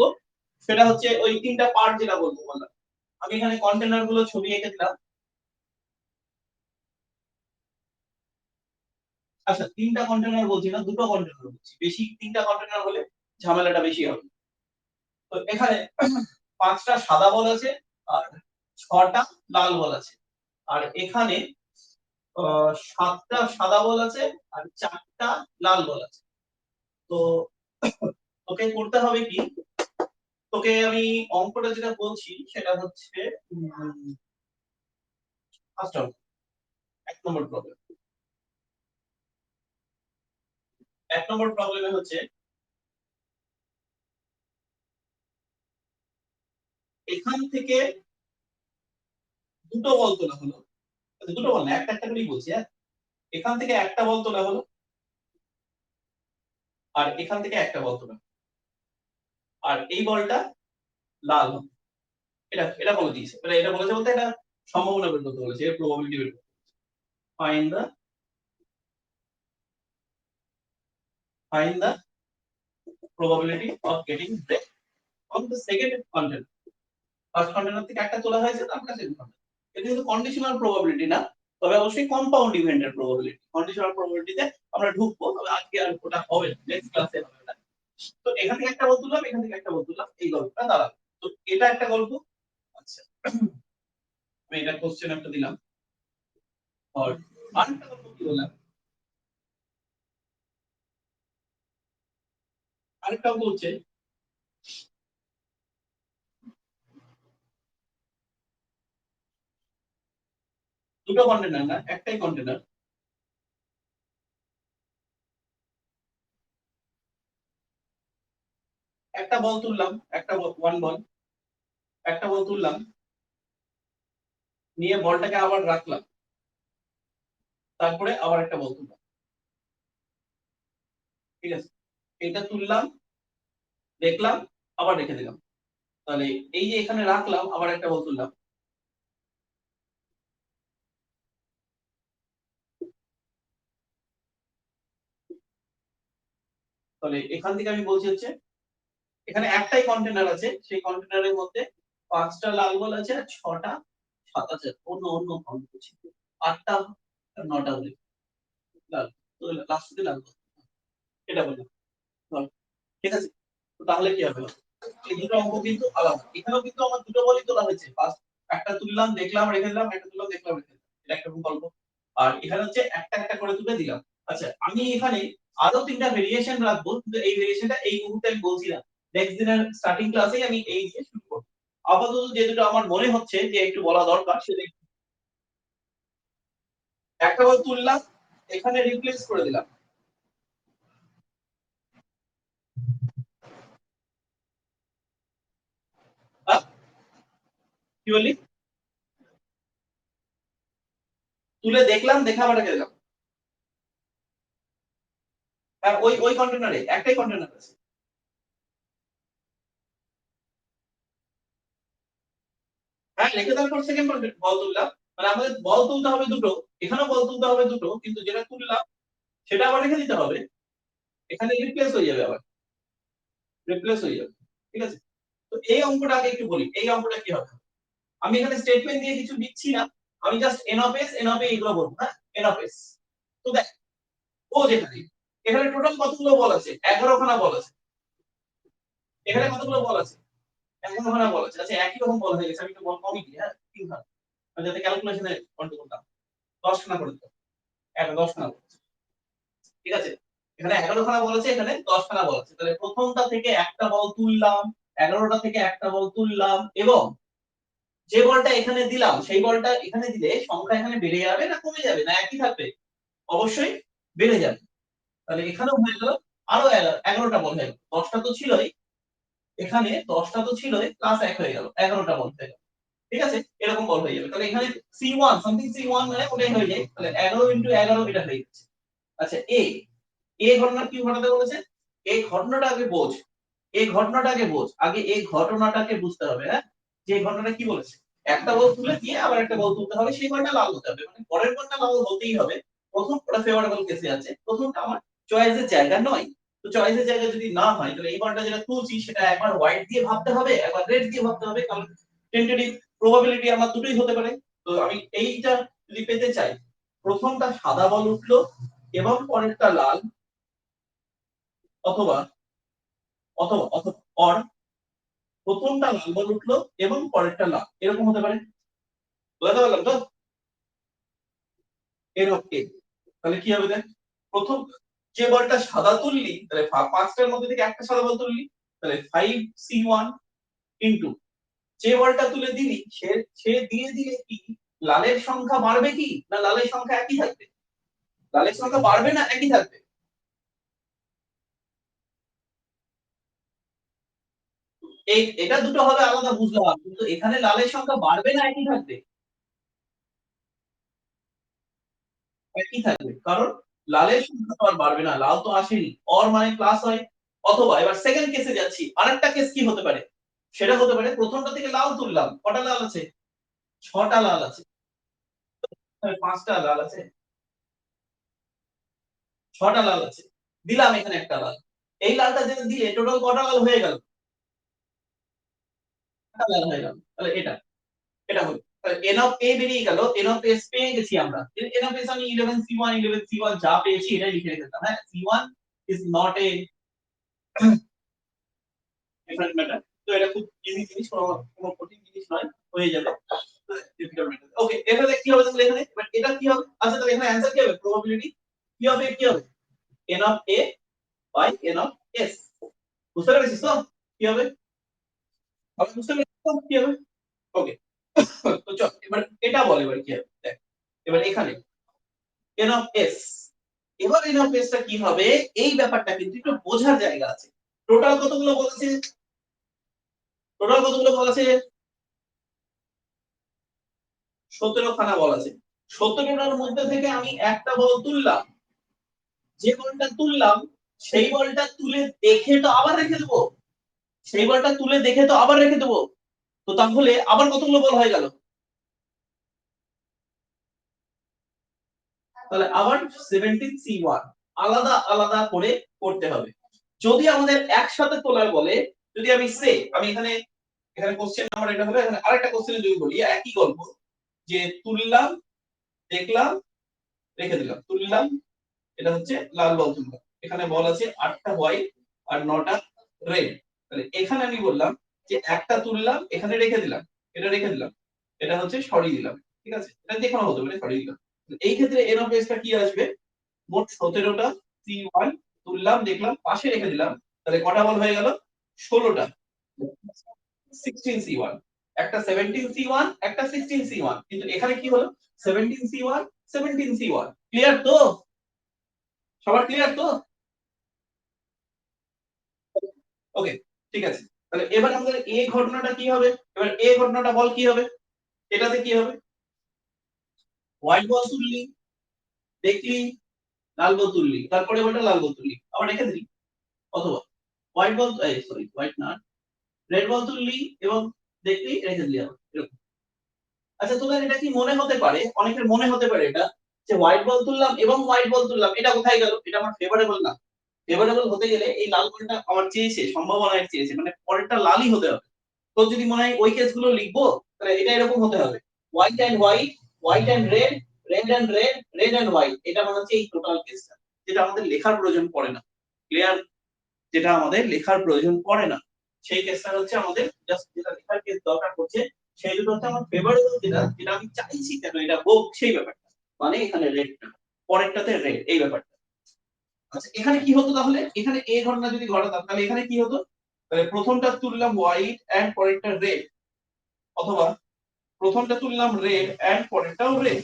সেটা হচ্ছে ওই তিনটা পার্ট যেটা বলবো বললাম। আমি এখানে কন্টেনার গুলো ছবি এঁকে দিলাম। আচ্ছা তিনটা কন্টেনার বলছি না, দুটো কন্টেনার বলছি, বেশি তিনটা কন্টেনার হলে ঝামেলাটা বেশি হবে। তো এখানে পাঁচটা সাদা বল আছে আর ছটা লাল বল আছে, আর এখানে সাতটা সাদা বল আছে আর চারটা লাল বল আছে। তো তোকে করতে হবে কি, তোকে আমি অঙ্কটা যেটা বলছি সেটা হচ্ছে ফার্স্ট অঙ্ক, 1 নম্বর প্রবলেম। 1 নম্বর প্রবলেমে হচ্ছে এখান থেকে দুটো বল তোলা হলো, দুটো বল না, একটা একটা করেই বলছি, হ্যাঁ। এখান থেকে একটা বল তোলা হলো আর এখান থেকে একটা বল তোলা, আর এই বলটা লাল হবে। এটা এটা বলে দিয়েছে, মানে এটা বলেছে বলতে এটা সম্ভাবনা বের করতে বলেছে, এর প্রবাবিলিটি বের করতে। Find the probability of getting break on the second container. First container থেকে একটা তোলা হয়েছে, তার কাছে সেকেন্ড কন্টেনার। এটা কিন্তু কন্ডিশনাল প্রবাবিলিটি না, তবে অবশ্যই কম্পাউন্ড ইভেন্টের প্রবাবিলিটি। কন্ডিশনাল প্রবাবিলিটিতে আমরা ঢুকবো, তবে আজকে আর ওটা হবে না, নেক্সট ক্লাসে হবে ওটা। তো এখান থেকে একটা বল তুললাম, এখান থেকে একটা বল তুললাম, এই গল্পটা দাঁড়াবে। তো এটা একটা গল্প। আচ্ছা আমি এটা কোশ্চেন একটা দিলাম, আর আরেকটা গল্প কি বললাম, আরেকটা গল্প হচ্ছে দুটো কন্টেনার না, একটাই কন্টেনার। একটা বল তুললাম, একটা ওয়ান বল, একটা বল তুললাম, নিয়ে বলটাকে আবার রাখলাম, তারপরে আবার একটা বল তুললাম, ঠিক আছে। এটা তুললাম, দেখলাম, আবার রেখে দিলাম। তাহলে এই যে এখানে রাখলাম, আবার একটা বল তুললাম, তাহলে এখান থেকে আমি বলছি হচ্ছে এখানে একটাই কন্টেনার আছে, সেই কন্টেনারের মধ্যে পাঁচটা লাল বল আছে আর ছটা সাদা আছে, অন্য অন্য কাউন্ট করছি, আটটা আর নটা বলে লাল, তো লাস্টে লাল বল, এটা বললাম। চল, ঠিক আছে। তো তাহলে কি হবে, এই দুটো অঙ্ক কিন্তু আলাদা, এখানেও কিন্তু আমার দুটো বলই তোলা হয়েছে, ফার্স্ট একটা তুললাম দেখলাম রেখে দিলাম, একটা তুললাম দেখলাম রেখে দিলাম, এটা একটা গল্প। আর এখানে হচ্ছে একটা একটা করে তুলে দিলাম। আচ্ছা আমি এখানে আরো তিনটা ভেরিয়েশন রাখবো, কিন্তু এই ভেরিয়েশনটা এই মুহূর্তে আমি বলছি না, নেক্সট দিনের স্টার্টিং ক্লাসে আমি এই দিয়ে শুরু করব। আপাতত যে দুটো আমার মনে হচ্ছে যে একটু বলা দরকার সেটা, একটা বল তুললাম, এখানে রিপ্লেস করে দিলাম। হ্যাঁ? কি বললি? তুলে দেখলাম, দেখা আবার রেখে দিলাম। হ্যাঁ ওই ওই কন্টেনারে একটাই কন্টেনার আছে। হ্যাঁ রেখে দেওয়ার পর সেকেন্ড বল তুললাম, মানে আমাদের বল তুলতে হবে দুটো, এখানেও বল তুলতে হবে দুটো, কিন্তু যেটা তুললাম সেটা আবার রেখে দিতে হবে, এখানে রিপ্লেস হয়ে যাবে, আবার রিপ্লেস হয়ে যাবে, ঠিক আছে। তো এই অঙ্কটা আগে একটু বলি, এই অঙ্কটা কি হবে, আমি এখানে স্টেটমেন্ট দিয়ে কিছু দিচ্ছি না, আমি just n of S n of A এগুলো বলবো, হ্যাঁ এন অফ এস। তো দেখ ও যেখানে এখানে টোটাল কতগুলো বল আছে, 11খানা বল আছে, এখানে কতগুলো বল আছে, 11খানা বল আছে। আচ্ছা একই রকম বল হয়ে গেছে, আমি একটু বল কমই দিই, হ্যাঁ 3খানা, যাতে ক্যালকুলেশনে কন্ট্রোল করতাম, 10খানা করে দিতাম, 10খানা বল আছে। ঠিক আছে, এখানে 11খানা বল আছে, এখানে 10খানা বল আছে, তাহলে প্রথমটা থেকে একটা বল তুললাম, 11টা থেকে একটা বল তুললাম, এবং যে বলটা এখানে দিলাম সেই বলটা এখানে দিলে সংখ্যা এখানে বেড়ে যাবে না কমে যাবে না একই থাকবে, অবশ্যই বেড়ে যাবে। তাহলে এখানেও হয়ে গেল আরো 11টা বল হয়ে গেল, 10টা তো ছিলই, এখানে 10টা তো ছিলই প্লাস 1 হয়ে গেল, 11টা বল হয়ে গেল, ঠিক আছে। এরকম বল হয়ে যাবে, তাহলে এখানে C1 সামথিং C1 মানে ওটাই হয়ে যায়, তাহলে 11 11 এটা হয়ে যাচ্ছে। আচ্ছা এ ঘটনা কি ঘটাতে বলেছে, এই ঘটনাটা আগে বোঝ, এই ঘটনাটা আগে বোঝ, আগে এই ঘটনাটাকে বুঝতে হবে, হ্যাঁ যে ঘটনাটা কি বলেছে, একটা বল তুলে দিয়ে আবার একটা বল তুলতে হবে, সেই বলটা লাল হতে হবে, মানে পরের বলটা লাল হতেই হবে। প্রথম ওটা ফেভারেবল কেসে আছে, প্রথমটা আমার চয়েসের জায়গা নয়, তো চয়েসের জায়গা যদি না হয় তাহলে এই বলটা যেটা তুলছি সেটা একবার হোয়াইট দিয়ে ভাবতে হবে, একবার রেড দিয়ে ভাবতে হবে, কারণ টেন্টেটিভ প্রবাবিলিটি আমার দুটোই হতে পারে। তো আমি এইটা যদি পেতে চাই, প্রথমটা সাদা বল উঠলো, এবং পরেরটা লাল, অথবা অথবা অথবা অর প্রথমটা লাল বল উঠলো এবং পরেরটা লাল, এরকম হতে পারে। বুঝতে পারলাম তো? এর ওকে, তাহলে কি হবে দেখ, প্রথম যে বলটা সাদা তুললি, তাহলে পাঁচটার মধ্যে থেকে একটা সাদা বল তুললি, তাহলে 5c1 ইনটু যে বলটা তুলে দিলি সে সে দিয়ে দিলে কি লালের সংখ্যা বাড়বে কি না লালের সংখ্যা একই থাকবে? লালের সংখ্যা বাড়বে না একই থাকবে? এই এটা দুটো হবে আলাদা বুঝলাম, কিন্তু এখানে লালের সংখ্যা বাড়বে না একই থাকবে? একই থাকবে, কারণ লালের সংখ্যা তো আর বাড়বে না, লাল তো আসেনি, অর মানে প্লাস হয়। অথবা এবার সেকেন্ড কেসে যাচ্ছি, আরেকটা কেস কি হতে পারে, সেটা হতে পারে প্রথমটা থেকে লাল তুললাম, কটা লাল আছে? ছটা লাল আছে। পাঁচটা লাল আছে, ছটা লাল আছে, দিলাম এখানে একটা লাল, এই লালটা যেটা দিলে টোটাল কটা লাল হয়ে গেল? একটা লাল হয়ে গেল, তাহলে এটা এটা হলো n অফ a বেরিয়ে গেল, n অফ s পেয়ে গেছি আমরা। n অফ s আমি 11c1 11c1 যা পেয়েছি এটাই লিখে রেখেছিলাম। হ্যাঁ, c1 is not a different matter, তো এটা খুব ইজি জিনিস, কোনো কঠিন জিনিস নয়, হয়ে যাবে। ডিফিকাল্ট ম্যাটার, ওকে, এখানে কি হবে তাহলে, এখানে এবার এটা কি হবে, আচ্ছা তাহলে এখানে অ্যানসার কি হবে, প্রবাবিলিটি কি হবে, কি হবে, n of a by n of s। বুঝতে পেরেছিস তো কি হবে? আমি বুঝতে পেরেছিস তো কি হবে? ওকে, তো চল এবার এটা বল, এবার কি হবে দেখ, এবার এখানে n অফ s, এবার n অফ s টা কি হবে, এই ব্যাপারটা কিন্তু একটু বোঝার জায়গা আছে। টোটাল কতগুলো বলেছে, টোটাল কতগুলো বলেছে, 17 খানা বল আছে। 17টার মধ্যে থেকে আমি একটা বল তুললাম, যে বলটা তুললাম সেই বলটা তুলে দেখে তো আবার রেখে দেবো, সেই বলটা তুলে দেখে তো আবার রেখে দেবো, তো তাহলে আবার কতগুলো বল হয়ে গেল, তাহলে আবার 17c1 আলাদা আলাদা করে করতে হবে। যদি আমাদের একসাথে তোলার বলে, যদি আমি আমি এখানে এখানে কোশ্চেন নাম্বার এটা হলো, এখানে আরেকটা কোশ্চেনে যদি বলি একই গল্প, যে তুললাম, দেখলাম, রেখে দিলাম, তুললাম, এটা হচ্ছে লাল বল তুললাম, এখানে বল আছে 8টা হোয়াইট আর 9টা রেড, তাহলে এখানে আমি বললাম যে একটা তুললাম, এখানে রেখে দিলাম, এটা রেখে দিলাম, এটা হচ্ছে সরিয়ে দিলাম, ঠিক আছে, এটা যেকোনো হতে পারে, সরিয়ে দিলাম। এই ক্ষেত্রে এন অফ এস টা কি আসবে, মোট 17টা c1 তুললাম, দেখলাম, পাশে রেখে দিলাম, তাহলে কটা বল হয়ে গেল, 16টা, 16c1, একটা 17c1 একটা 16c1, কিন্তু এখানে কি হলো 17c1 17c1, ক্লিয়ার তো, সবার ক্লিয়ার তো? ওকে, ঠিক আছে, তাহলে এবার আমাদের এই ঘটনাটা কি হবে, এবার এই ঘটনাটা বল কি হবে, এটাতে কি হবে, হোয়াইট বল তুললি, দেখলি, লাল বল তুললি, তারপরে বলটা লাল বল তুললি, আবার রেখে দিলি, অথবা হোয়াইট বল, সরি হোয়াইট না, রেড বল তুললি এবং দেখলি, রেখে দিলি আবার, এরকম। আচ্ছা তোদের এটা কি মনে হতে পারে, অনেকের মনে হতে পারে এটা, যে হোয়াইট বল তুললাম এবং হোয়াইট বল তুললাম, এটা কোথায় গেল, এটা আমার ফেভারেবল না। ফেভারেবল হতে গেলে এই লাল বলটা আমার চেয়েছে, সম্ভাবনায় চেয়েছে, মানে পরেরটা লালই হতে হবে। তো যদি মনে হয় ওই কেসগুলো লিখবো, তাহলে এটা এরকম হতে হবে, white and white, white and red, red and red, red and white, এটা মানে হচ্ছে এই টোটাল কেসটা, যেটা আমাদের লেখার প্রয়োজন পড়ে না, ক্লিয়ার, যেটা আমাদের লেখার প্রয়োজন পড়ে না, সেই কেসটা হচ্ছে আমাদের জাস্ট যেটা লেখার কেস দরকার পড়ছে, সেই দুটো হচ্ছে আমার ফেভারেবল, যেটা যেটা আমি চাইছি কেন এটা হোক, সেই ব্যাপারটা, মানে এখানে রেডটা, পরেরটাতে রেড, এই ব্যাপারটা। আচ্ছা এখানে কি হতো তাহলে, এখানে এই ঘটনা যদি ঘটাতাম তাহলে এখানে কি হতো, তাহলে প্রথমটা তুললাম হোয়াইট এন্ড পরেরটা রেড, অথবা প্রথমটা তুললাম রেড এন্ড পরেরটাও রেড,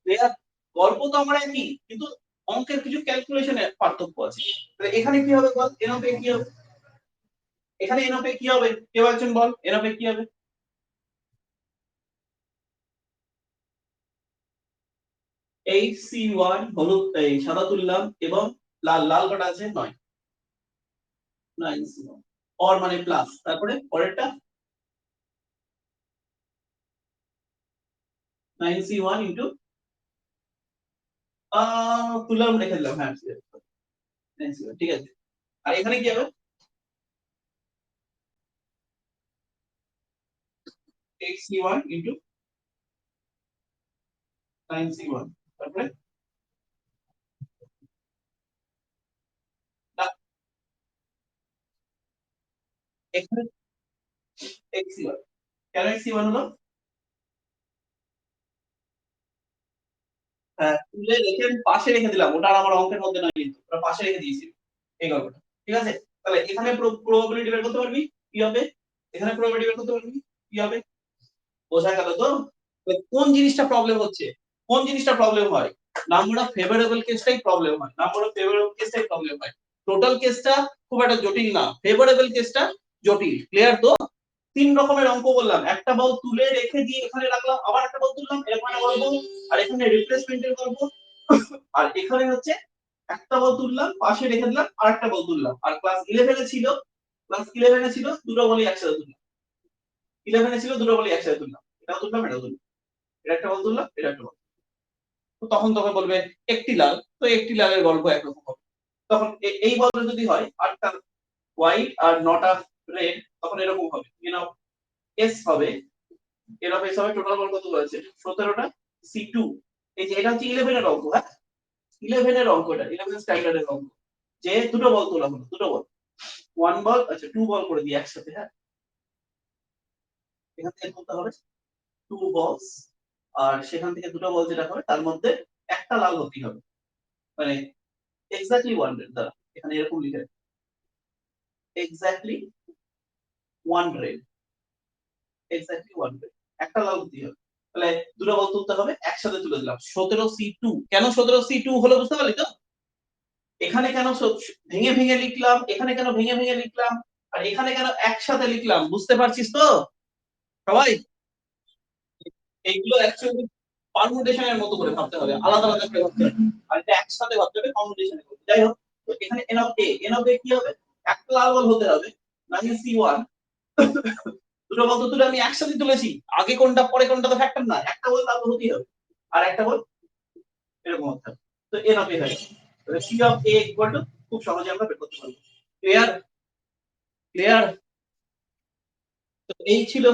ক্লিয়ার, গল্প তো আমার একই, কিন্তু অঙ্কের কিছু ক্যালকুলেশনে পার্থক্য আছে। তাহলে এখানে কি হবে বল, এন অফ এ কি হবে, এখানে এন অফ এ কি হবে, কেউ একজন বল এন অফ এ কি হবে, এই c1 হলুদ, এই সাদা তুললাম এবং লাল, লাল কটা আছে 9, 9c1 অর মানে প্লাস, তারপরে পরেরটা 9c1 ইনটু তুললাম, রেখে দিলাম, হ্যাঁ 9c1, ঠিক আছে, আর এখানে কি হবে, 8c1 ইনটু 9c1, তারপরে এখানে x1 কেন x1 হলো? হ্যাঁ, তুলে রেখে আমি পাশে রেখে দিলাম, ওটা আর আমার অঙ্কের মধ্যে নয় কিন্তু ওটা পাশে রেখে দিয়েছি এই গল্পটা। ঠিক আছে, তাহলে এখানে প্রবাবিলিটি বের করতে পারবি কি হবে, এখানে প্রবাবিলিটি বের করতে পারবি কি হবে, বোঝা গেল তো? কোন জিনিসটা প্রবলেম হচ্ছে, কোন জিনিসটা প্রবলেম হয়, নাম্বার অফ ফেভারেবল কেসটাই প্রবলেম হয়, নাম্বার অফ ফেভারেবল কেসটাই প্রবলেম হয়। টোটাল কেসটা খুব একটা জটিল না, ফেভারেবল কেসটা জটিল। ক্লিয়ার তো? তিন রকমের অঙ্ক বললাম, একটা বল তুলে রেখে দিয়ে এখানে রাখলাম, আবার একটা বল তুললাম, এরকম একটা গল্প, আর এখানে রিপ্লেসমেন্টের গল্প, আর এখানে হচ্ছে একটা বল তুললাম পাশে রেখে দিলাম, আর একটা বল তুললাম। আর ক্লাস 11 এ ছিল দুটো বলই একসাথে তুললাম, 11 এ ছিল দুটো বলই একসাথে তুললাম, এটাও তুললাম এটাও তুললাম, এটা একটা বল তুললাম এটা একটা বল। তো তখন তোকে বলবে একটি লাল, তো একটি লালের গল্প একরকম হবে। তখন এই বলটা যদি হয় 8টা হোয়াইট আর 9টা রেড, তখন এরকম হবে, এস হবে, এর অফ এস হবে, টোটাল বল কত হয়েছে 17টা, C2। এই যে এটা হচ্ছে 11 এর অঙ্ক, হ্যাঁ 11 এর অঙ্কটা, 11 স্ট্যান্ডার্ডের অঙ্ক, যে দুটো বল তোলা হলো, দুটো বল, ওয়ান বল, আচ্ছা টু বল করে দিই একসাথে, হ্যাঁ এখান থেকে তুলতে হবে টু বলস, আর সেখান থেকে দুটো বল যেটা হবে তার মধ্যে একটা লাল হতেই হবে, মানে এক্স্যাক্টলি 100 দ্বারা এখানে এরকম লিখে এক্স্যাক্টলি 100, এক্স্যাক্টলি 100 একটা লাল হতেই হবে। তাহলে দুটো বল তুলতে হবে, একসাথে তুলে দিলাম 17C2। কেন 17C2 হলো বুঝতে পারলি তো? এখানে কেন ভেঙে ভেঙে লিখলাম, এখানে কেন ভেঙে ভেঙে লিখলাম, আর এখানে কেন একসাথে লিখলাম, বুঝতে পারছিস তো সবাই? এইগুলো অ্যাকচুয়ালি পারমুটেশনের মতো করে ভাবতে হবে, আলাদা আলাদা করে ভাবতে হবে, আর এটা একসাথে ভাবতে হবে পারমুটেশনে করতে। যাই হোক, তো এখানে এন অফ এ কি হবে, একটা লাল বল হতে হবে, মানে C1। দুটো বল তো তুলে আমি একসাথে তুলেছি, আগে কোনটা পরে কোনটা তো ফ্যাক্টর না, একটা বল লাল হতেই হবে, আর একটা বল এরকম হতে হবে। তো এন অফ এ হয়, তাহলে C of A equal to, খুব সহজে আমরা বের করতে পারবো। ক্লিয়ার? ক্লিয়ার? তো এই ছিল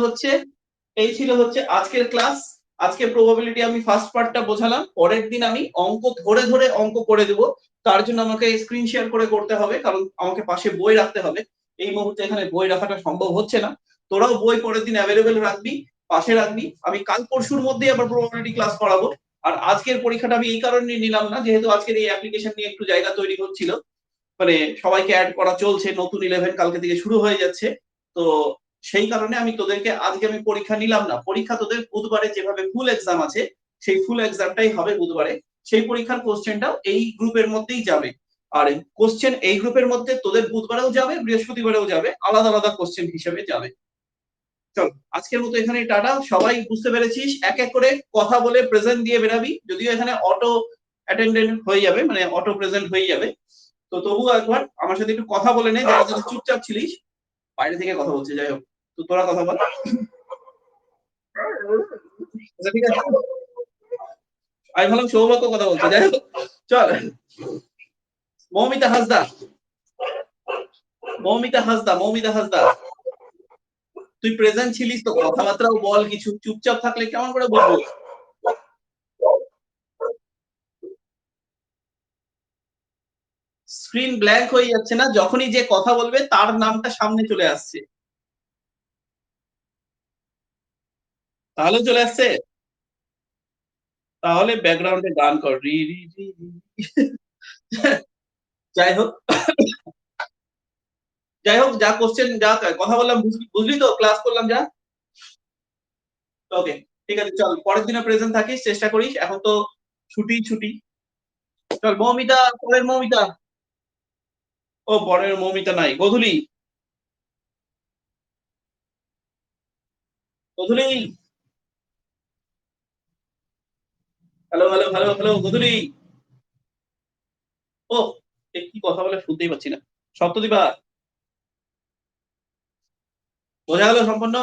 হচ্ছে আজকের ক্লাস। আজকে প্রবাবিলিটি আমি ফার্স্ট পার্টটা বোঝালাম, পরের দিন আমি অঙ্ক ধরে ধরে অঙ্ক করে দেব। তার জন্য আমাকে স্ক্রিন শেয়ার করে করতে হবে, কারণ আমাকে পাশে বই রাখতে হবে। এই মুহূর্তে এখানে বই রাখাটা সম্ভব হচ্ছে না। তোরাও বই পরের দিন অ্যাভেলেবেল রাখবি, পাশে রাখবি। আমি কাল পরশুর মধ্যেই আবার প্রবাবিলিটি ক্লাস করাবো। আর আজকের পরীক্ষাটা আমি এই কারণে নিলাম না, যেহেতু আজকের এই অ্যাপ্লিকেশন নিয়ে একটু জায়গা তৈরি হচ্ছিল, মানে সবাইকে অ্যাড করা চলছে, নতুন 11 কালকে থেকে শুরু হয়ে যাচ্ছে। তো সেই কারণে আমি তোদেরকে আজকে আমি পরীক্ষা নিলাম না। পরীক্ষা তোদের বুধবারে যেভাবে ফুল এক্সাম আছে, সেই ফুল এক্সামটাই হবে বুধবারে। সেই পরীক্ষার কোশ্চেনটাও এই গ্রুপের মধ্যেই যাবে। আর কোশ্চেন এই গ্রুপের মধ্যে তোদের বুধবারেও যাবে, বৃহস্পতিবারেও যাবে, আলাদা আলাদা কোশ্চেন হিসেবে যাবে। চল আজকের মতো এখানে টাটা। সবাই বুঝতে পেরেছিস? এক এক করে কথা বলে প্রেজেন্ট দিয়ে বেরাবি, যদিও এখানে অটো অ্যাটেন্ডেন্ট হয়ে যাবে, মানে অটো প্রেজেন্ট হয়ে যাবে। তো তবুও একবার আমার সাথে একটু কথা বলে নে, যারা যারা চুপচাপ ছিলিস, বাইরে থেকে কথা বলছে, যাই হোক। তো তোরা কথা বল। আচ্ছা, ঠিক আছে, আমি ভাবলাম সৌভাগ্য কথা বলছে, যাই হোক। চল, মৌমিতা হাসদা, মৌমিতা হাসদা, তুই প্রেজেন্ট ছিলিস তো, কথাবার্তাও বল কিছু, চুপচাপ থাকলে কেমন করে বলবো? স্ক্রিন ব্ল্যাঙ্ক হয়ে যাচ্ছে না, যখনই যে কথা বলবে তার নামটা সামনে চলে আসছে। তাহলে চলে আসছে, তাহলে ব্যাকগ্রাউন্ডে গান কর, রি রি রি রি। যাই হোক, যা কোশ্চেন যা কথা বললাম বুঝলি, বুঝলি তো, ক্লাস করলাম যা। ওকে, ঠিক আছে, চল পরের দিনে প্রেজেন্ট থাকিস, চেষ্টা করিস। এখন তো ছুটি ছুটি। চল মৌমিতা, পরের মৌমিতা। ও পরের মৌমিতা নাই, গধুলি, গধুলি, হ্যালো হ্যালো হ্যালো হ্যালো গধুলি। ও, কি কথা বলে শুনতেই পাচ্ছি না। সপ্তদিবা, বোঝা গেল সম্পূর্ণ?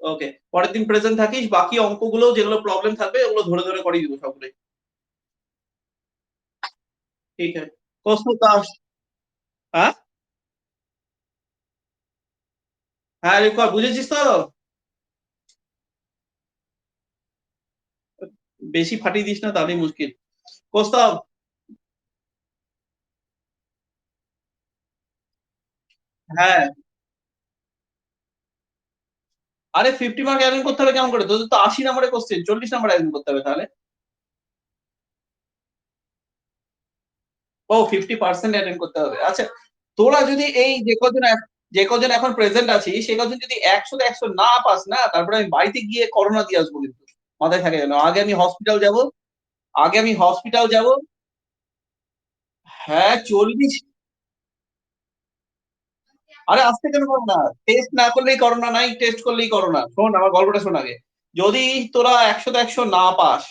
ওকে, পরের দিন প্রেজেন্ট থাকিস, বাকি অঙ্কগুলো যেগুলো প্রবলেম থাকবে ওগুলো ধরে ধরে করিয়ে দিব সবগুলোই। ঠিক আছে, কসমো দাস। হ্যাঁ হ্যাঁ, রেকর্ড বুঝেছিস তো? বেশি ফাটিয়ে দিস না, তাহলেই মুশকিল। কোস্তাব, হ্যাঁ, আরে 50 মার্ক অ্যাটেন্ড করতে হবে কেমন করে? তোদের তো 80 নম্বরের কোশ্চেন, 40 নম্বর অ্যাটেন্ড করতে হবে তাহলে। ও 50% অ্যাটেন্ড করতে হবে। আচ্ছা, তোরা যদি এই যে কজন এখন প্রেজেন্ট আছি সে কজন যদি 100 তে 100 না পাস না, তারপরে আমি বাড়িতে গিয়ে করোনা দিয়ে আসবো কিন্তু। মাথায় থাকে যেন। আগে আমি হসপিটাল যাব। হ্যাঁ, 40। আরে আসতে কেন করোনা? টেস্ট না করলেই করোনা নাই, টেস্ট করলেই করোনা। শোন আমার গল্পটা শোন আগে। যদি তোরা 100 তে 100 না পাস,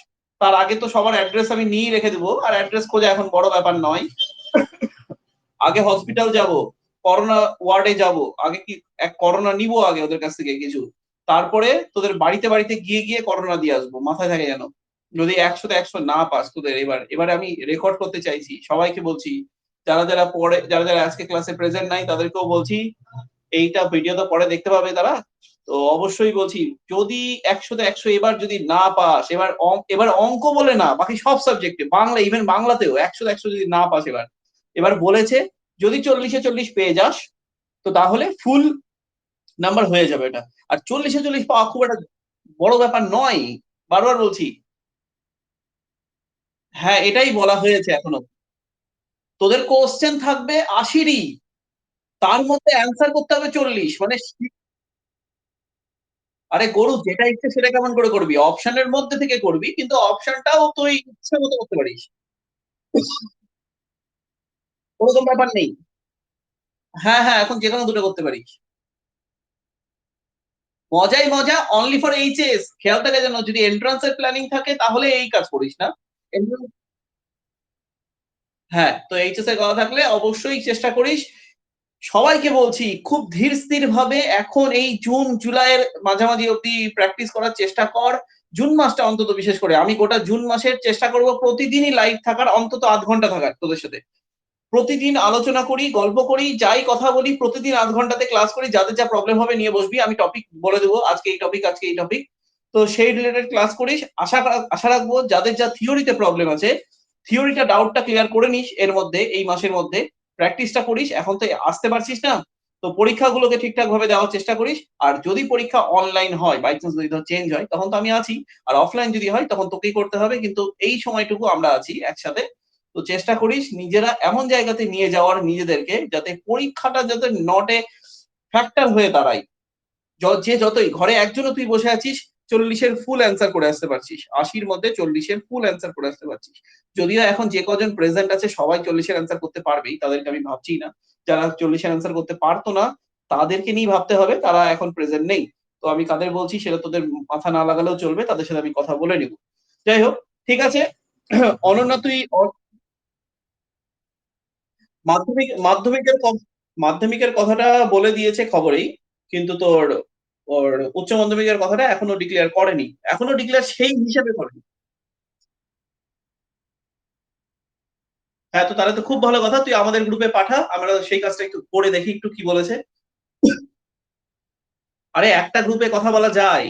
তার আগে তো সবার অ্যাড্রেস আমি নিয়ে রেখে দেবো। আর অ্যাড্রেস খোঁজা এখন বড় ব্যাপার নয়। আগে হসপিটাল যাব, করোনা ওয়ার্ডে যাব, আগে কি এক করোনা নিব আগে ওদের কাছ থেকে কিছু, তারপরে তোদের বাড়িতে বাড়িতে গিয়ে গিয়ে করোনা দিয়ে আসবো, মাথায় থাকে যেন। যদি 100 তে 100 না পাস তোদের, এবার আমি রেকর্ড করতে চাইছি, সবাইকে বলছি, যারা যারা পড়ে, যারা যারা আজকে ক্লাসে প্রেজেন্ট নাই তাদেরকেও বলছি, এইটা ভিডিও তো পরে দেখতে পাবে তারা। তো অবশ্যই বলছি, যদি 100 তে 100 এবার যদি না পাস, এবার অঙ্ক বলে না, বাকি সব সাবজেক্টে, বাংলা, ইভেন বাংলাতেও 100 তে 100 যদি না পাস এবার, এবার বলেছে যদি 40-এ 40 পেয়ে যাস, তো তাহলে ফুল নাম্বার হয়ে যাবে এটা। আর 40-এ 40 পাওয়া খুব একটা বড় ব্যাপার নয়। বারবার বলছি। হ্যাঁ, এটাই বলা হয়েছে এখনো। তোদের কোশ্চেন থাকবে 80-ই, তার মধ্যে অ্যান্সার করতে হবে 40, মানে আরে গরু যেটা ইচ্ছে সেটা কেমন করে করবি? অপশনের মধ্যে থেকে করবি, কিন্তু অপশনটাও তুই ইচ্ছে মতো করতে পারিস। ওরকম ব্যাপার নেই। হ্যাঁ, হ্যাঁ, এখন যেকোনো দুটো করতে পারিস। মজাই মজা, অনলি ফর এইচএস। খেয়াল থাকে যেন, যদি এন্ট্রান্স এর প্ল্যানিং থাকে তাহলে এই কাজ করিস না। হ্যাঁ, তো এইচএস এর কথা থাকলে অবশ্যই চেষ্টা করিস। সবাইকে বলছি খুব ধীর স্থির ভাবে এখন এই জুন জুলাইয়ের মাঝামাঝি অব্দি প্র্যাকটিস করার চেষ্টা কর। জুন মাসটা অন্তত, বিশেষ করে আমি গোটা জুন মাসের চেষ্টা করব প্রতিদিনই লাইভ থাকার, অন্তত ০.৫ ঘন্টা থাকার তোদের সাথে। প্রতিদিন আলোচনা করি, গল্প করি, যাই কথা বলি প্রতিদিন ০.৫ ঘন্টাতে ক্লাস করি। যাদের যা প্রবলেম হবে নিয়ে বসবি, আমি টপিক বলে দেবো, আজকে এই টপিক, আজকে এই টপিক। তো সেই রিলেটেড ক্লাস করিস। আশা রাখবো যাদের যা থিওরিতে প্রবলেম আছে, থিওরিটা ডাউটটা ক্লিয়ার করে নিস এর মধ্যে, এই মাসের মধ্যে। প্র্যাকটিসটা করিস, এখন তো আসতে পারছিস না। তো পরীক্ষাগুলোকে ঠিকঠাক ভাবে দেওয়ার চেষ্টা করিস। আর যদি পরীক্ষা অনলাইন হয়, বাই চান্স যদি চেঞ্জ হয়, তখন তো আমি আছি। আর অফলাইন যদি হয় তখন তোকেই করতে হবে, কিন্তু এই সময়টুকু আমরা আছি একসাথে। তো চেষ্টা করিস নিজেরা এমন জায়গাতে নিয়ে যাওয়ার নিজেদেরকে, যাতে পরীক্ষাটা যাতে নট এ ফ্যাক্টর হয়ে দাঁড়ায়। যে যতই ঘরে একজনও তুই বসে আছিস, 40-এর ফুল অ্যান্সার করে আসতে পারছিস, 80-র মধ্যে 40-এর ফুল অ্যান্সার করে আসতে পারছিস। যদিও এখন যে কজন প্রেজেন্ট আছে সবাই 40-এর অ্যান্সার করতে পারবেই, তাদেরকে আমি ভাবছি না। যারা 40-এর অ্যান্সার করতে পারতো না, তাদেরকে নিয়ে ভাবতে হবে, তারা এখন প্রেজেন্ট নেই। তো আমি কাদের বলছি সেটা তোদের মাথা না লাগালেও চলবে, তাদের সাথে আমি কথা বলে নিব। যাই হোক, ঠিক আছে। অনন্যা, তুই মাধ্যমিকের কথাটা বলে দিয়েছে খবরেই, কিন্তু তোর ওর উচ্চ মাধ্যমিকের কথাটা এখনো ডিক্লেয়ার করেনি, এখনো ডিক্লেয়ার সেই হিসাবে করেনি। হ্যাঁ, তো তাহলে তো খুব ভালো কথা, তুই আমাদের গ্রুপে পাঠা, আমরা সেই কাজটা একটু করে দেখি একটু কি বলেছে। আরে একটা গ্রুপে কথা বলা যায়।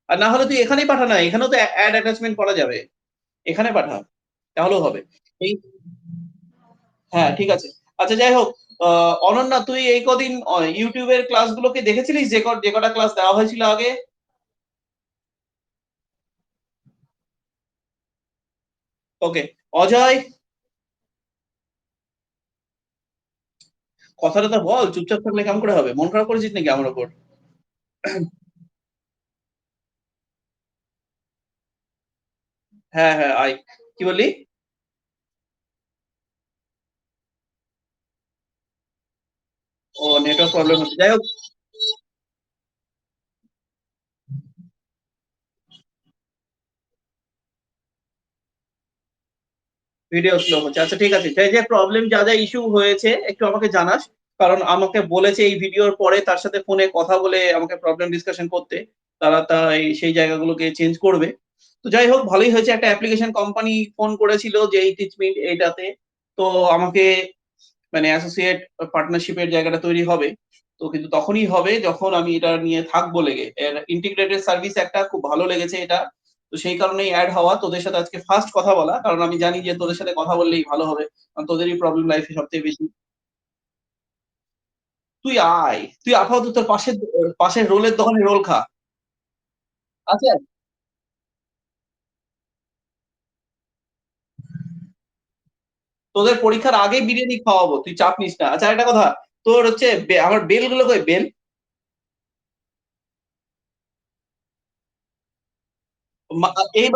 আর না হলে তুই এখানেই পাঠা, না এখানেও তো অ্যাড অ্যাটাচমেন্ট করা যাবে, এখানে পাঠা, তাহলেও হবে। এই, হ্যাঁ ঠিক আছে। আচ্ছা যাই হোক, অনন্যা, তুই এই কদিন ইউটিউবের ক্লাসগুলোকে দেখেছিলিস, যে কটা ক্লাস দেওয়া হয়েছিল আগে? ওকে। অজয়, কথাটা তো বল, চুপচাপ থাকলে কেমন করে হবে? মন খারাপ করেছিস নাকি আমার ওপর? হ্যাঁ, হ্যাঁ, আয়। কি বললি? ও, নেটওয়ার্ক প্রবলেম হচ্ছে, যাই হোক। ভিডিও স্লো হচ্ছে, আচ্ছা ঠিক আছে, যে যে প্রবলেম, যা যা ইস্যু হয়েছে একটু আমাকে জানাস। কারণ আমাকে বলেছে এই ভিডিওর পরে তার সাথে ফোনে কথা বলে আমাকে প্রবলেম ডিসকাশন করতে, তারা তাই সেই জায়গাগুলোকে চেঞ্জ করবে। তো যাই হোক, ভালোই হয়েছে, একটা অ্যাপ্লিকেশন কোম্পানি ফোন করেছিল যে এই টিচমিট এইটাতে। তো আমাকে মানে অ্যাসোসিয়েট পার্টনারশিপের জায়গাটা তৈরি হবে। তো কিন্তু তখনই হবে যখন আমি এটা নিয়ে থাকবো লেগে। এর ইন্টিগ্রেটেড সার্ভিস একটা খুব ভালো লেগেছে এটা। তো সেই কারণেই অ্যাড হওয়া, তোদের সাথে আজকে ফার্স্ট কথা বলা। কারণ আমি জানি যে তোদের সাথে কথা বললেই ভালো হবে। কারণ তোদেরই প্রবলেম লাইফে সবথেকে বেশি। তুই আয়। তুই আপাতত তোর পাশের রোলের দোকানে রোল খা। আচ্ছা, তোদের পরীক্ষার আগেই বিরিয়ানি খাওয়াবো। তুই চাপ নিস না। আচ্ছা, একটা কথা। তোর হচ্ছে আমার বেলগুলো কই বেল? মা এই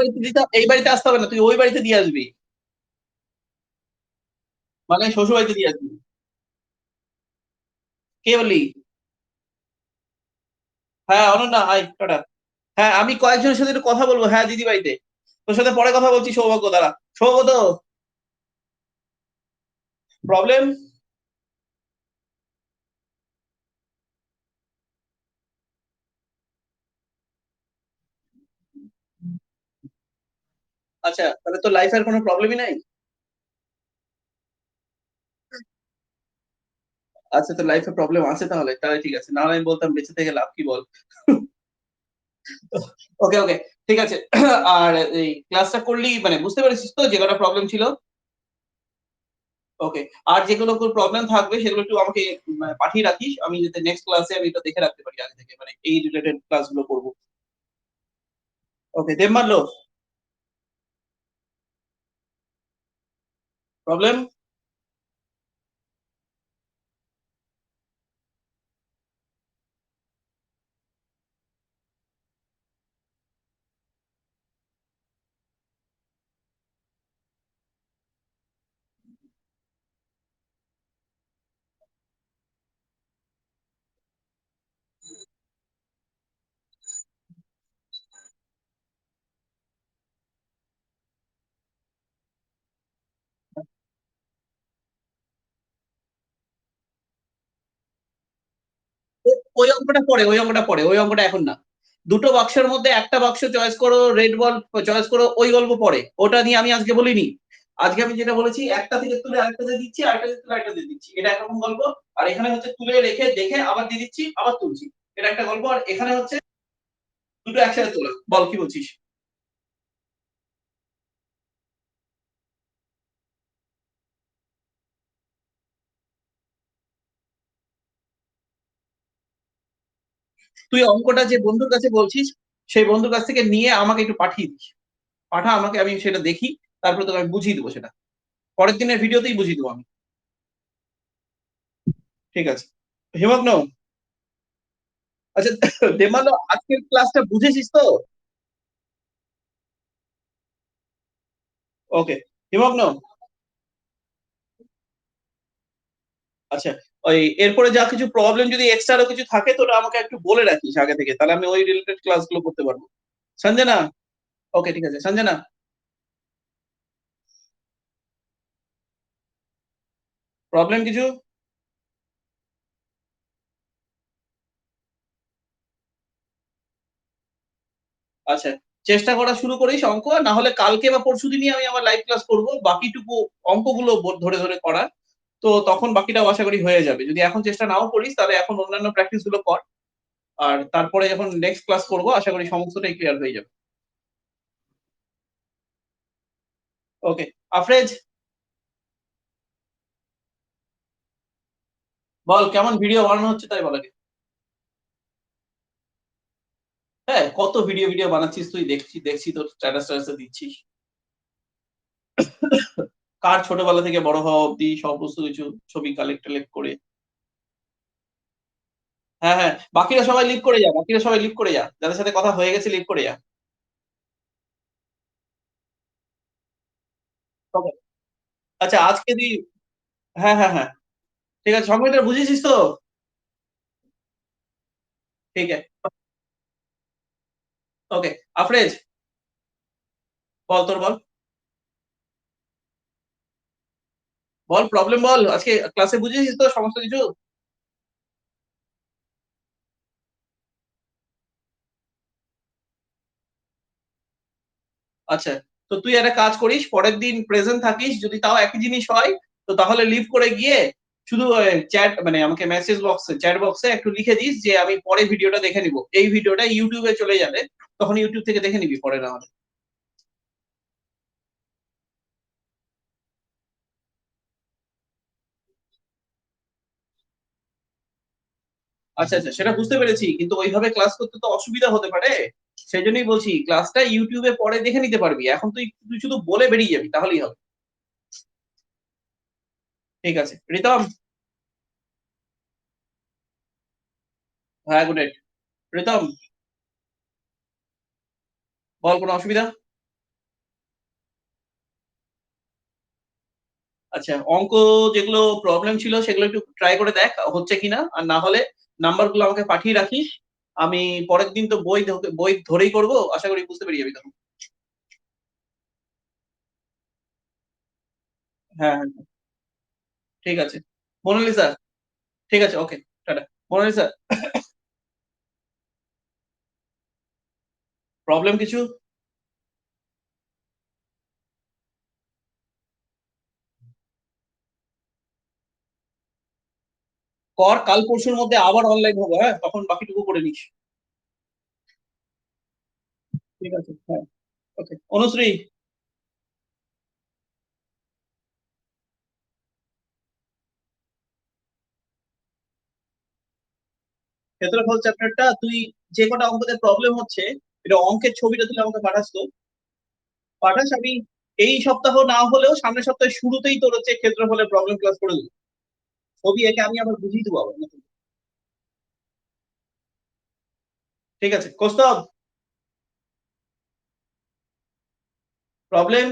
বাড়িতে আসতে হবে না। তুই ওই বাড়িতে দিয়ে আসবি। মানে শ্বশুর বাড়িতে দিয়ে আসবি। কে বললি? হ্যাঁ, অনন্যা, হাই, টাটা। হ্যাঁ, আমি কয়েকজনের সাথে একটু কথা বলবো। হ্যাঁ, দিদি বাড়িতে। তোর সাথে পরে কথা বলছি, সৌভাগ্য, দাঁড়া। সৌগত, প্রবলেম? আচ্ছা, তাহলে তোর লাইফে আর কোনো প্রবলেমই নাই? আচ্ছা, তোর লাইফে প্রবলেম আছে তাহলে? তাহলে ঠিক আছে। নাহলে আমি বলতাম বেঁচে থেকে লাভ কি বল? ওকে, ওকে। ঠিক আছে। আর এই ক্লাসটা করলি মানে বুঝতে পেরেছিস তো যে কটা প্রবলেম ছিল? ওকে। আর যেগুলো তোর প্রবলেম থাকবে সেগুলো একটু আমাকে পাঠিয়ে রাখিস। আমি যাতে নেক্সট ক্লাসে আমি এটা দেখে রাখতে পারি আগে থেকে। মানে এই রিলেটেড ক্লাসগুলো করব। ওকে, দেব মানলো? প্রবলেম? ওই অঙ্কটা পরে, ওই অঙ্কটা পরে, ওই অঙ্কটা এখন না। দুটো বাক্সের মধ্যে একটা বাক্স চয়েস করো, রেড বল চয়েস করো, ওই গল্প পরে। ওটা নিয়ে আমি আজকে বলিনি। আজকে আমি যেটা বলেছি, একটা থেকে তুলে আরেকটাতে দিচ্ছি, আরেকটা থেকে তুলে আরেকটাতে দিচ্ছি। এটা একরকম গল্প। আর এখানে হচ্ছে তুলে রেখে দেখে আবার দিয়ে দিচ্ছি, আবার তুলছি। এটা একটা গল্প। আর এখানে হচ্ছে দুটো একসাথে তোলা। বল কি বলছিস? তুই অঙ্কটা যে বন্ধুর কাছে বলছিস, সেই বন্ধুর কাছ থেকে নিয়ে আমাকে একটু পাঠিয়ে দিস। পাঠা আমাকে, আমি সেটা দেখি। তারপরে তোকে আমি বুঝিয়ে দেবো সেটা। পরের দিনের ভিডিওতেই বুঝিয়ে দেবো আমি। ঠিক আছে। হিমগ্ন, আচ্ছা, দেমালো, আজকের ক্লাসটা বুঝেছিস তো? ওকে। হিমগ্ন, আচ্ছা, ওই এরপরে যা কিছু প্রবলেম যদি এক্সট্রা আরো কিছু থাকে তো ওটা আমাকে একটু বলে রাখিস আগে থেকে, তাহলে আমি ওই রিলেটেড ক্লাসগুলো করতে পারবো। সঞ্জনা, ওকে, ঠিক আছে। সঞ্জনা, প্রবলেম কিছু? আচ্ছা, চেষ্টা করা শুরু করিস অঙ্ক। না হলে কালকে বা পরশুদিনই আমি আমার লাইভ ক্লাস করব বাকিটুকু অঙ্কগুলো ধরে ধরে করার। তো তখন বাকিটাও আশা করি হয়ে যাবে। যদি এখন চেষ্টা নাও করিস তাহলে এখন অন্যান্য প্র্যাকটিস গুলো কর। আর তারপরে যখন নেক্সট ক্লাস করব আশা করি সমস্তটাই ক্লিয়ার হয়ে যাবে। ওকে। আফরেজ, বল কেমন ভিডিও বানানো হচ্ছে তাই বল আগে। হ্যাঁ, কত ভিডিও ভিডিও বানাচ্ছিস তুই, দেখছি দেখছি তোর স্ট্যাটাস ট্যাটাসে দিচ্ছিস। কার ছোটবেলা থেকে বড় হওয়া অব্দি সমস্ত কিছু ছবি কালেক্ট টালেক্ট করে। হ্যাঁ, হ্যাঁ, বাকিরা সবাই লিভ করে যা, বাকিরা সবাই লিভ করে যা, যাদের সাথে কথা হয়ে গেছে লিভ করে যা। ওকে। আচ্ছা, আজকে তুই, হ্যাঁ, হ্যাঁ, হ্যাঁ, ঠিক আছে। সংবিধান বুঝেছিস তো? ঠিক আছে। ওকে। আফরেজ, বল, তোর বল। বল প্রবলেম বল, আজকে ক্লাসে বুঝেছিস তো সমস্ত কিছু? আচ্ছা, তো তুই একটা কাজ করিস, পরের দিন প্রেজেন্ট থাকিস, যদি তাও একই জিনিস হয় তো তাহলে লিভ করে গিয়ে শুধু চ্যাট মানে আমাকে মেসেজ বক্সে, চ্যাট বক্সে একটু লিখে দিস যে আমি পরে ভিডিওটা দেখে নিব। এই ভিডিওটা ইউটিউবে চলে যাবে, তখন ইউটিউব থেকে দেখে নিবি পরে না হলে। আচ্ছা আচ্ছা, সেটা বুঝতে পেরেছি, কিন্তু ওইভাবে ক্লাস করতে তো অসুবিধা হতে পারে। সেই জন্যই বলছি ক্লাসটা ইউটিউবে পরে দেখে নিতে পারবি। এখন তুই তুই শুধু বলে বেরিয়ে যাবি, তাহলেই হবে। ঠিক আছে রিতম। হ্যাঁ, গুড নাইট। রিতম, বল কোনো অসুবিধা? আচ্ছা, অঙ্ক যেগুলো প্রবলেম ছিল সেগুলো একটু ট্রাই করে দেখ হচ্ছে কিনা। আর না হলে নাম্বারগুলো আমাকে পাঠিয়ে রাখিস। আমি পরের দিন তো বই ধরেই করব। আশা করি বুঝতে পেরে যাবি তখন। হ্যাঁ, হ্যাঁ, হ্যাঁ, ঠিক আছে। মোনালিসা, ঠিক আছে, ওকে, টাটা। মোনালিসা, প্রবলেম কিছু? কর, কাল পরশুর মধ্যে আবার অনলাইন হবো, হ্যাঁ? তখন বাকিটুকু করে নিস। ঠিক আছে, হ্যাঁ, ওকে। অনুশ্রী, ক্ষেত্রফল চ্যাপ্টারটা তুই যে কটা অঙ্কতে প্রবলেম হচ্ছে, এটা অঙ্কের ছবিটা তুই আমাকে পাঠাস তো। পাঠাস, আমি এই সপ্তাহ না হলেও সামনের সপ্তাহের শুরুতেই তোর হচ্ছে ক্ষেত্রফলের প্রবলেম ক্লাস করে দেবো। ছবি একে আমি আবার বুঝিয়ে দেবো আবার নতুন। ঠিক আছে কৌস্তব, প্রবলেম।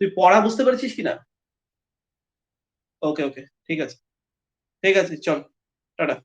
তুই পড়া বুঝতে পেরেছিস কিনা? ওকে ওকে, ঠিক আছে। ঠিক আছে, চল, টাটা।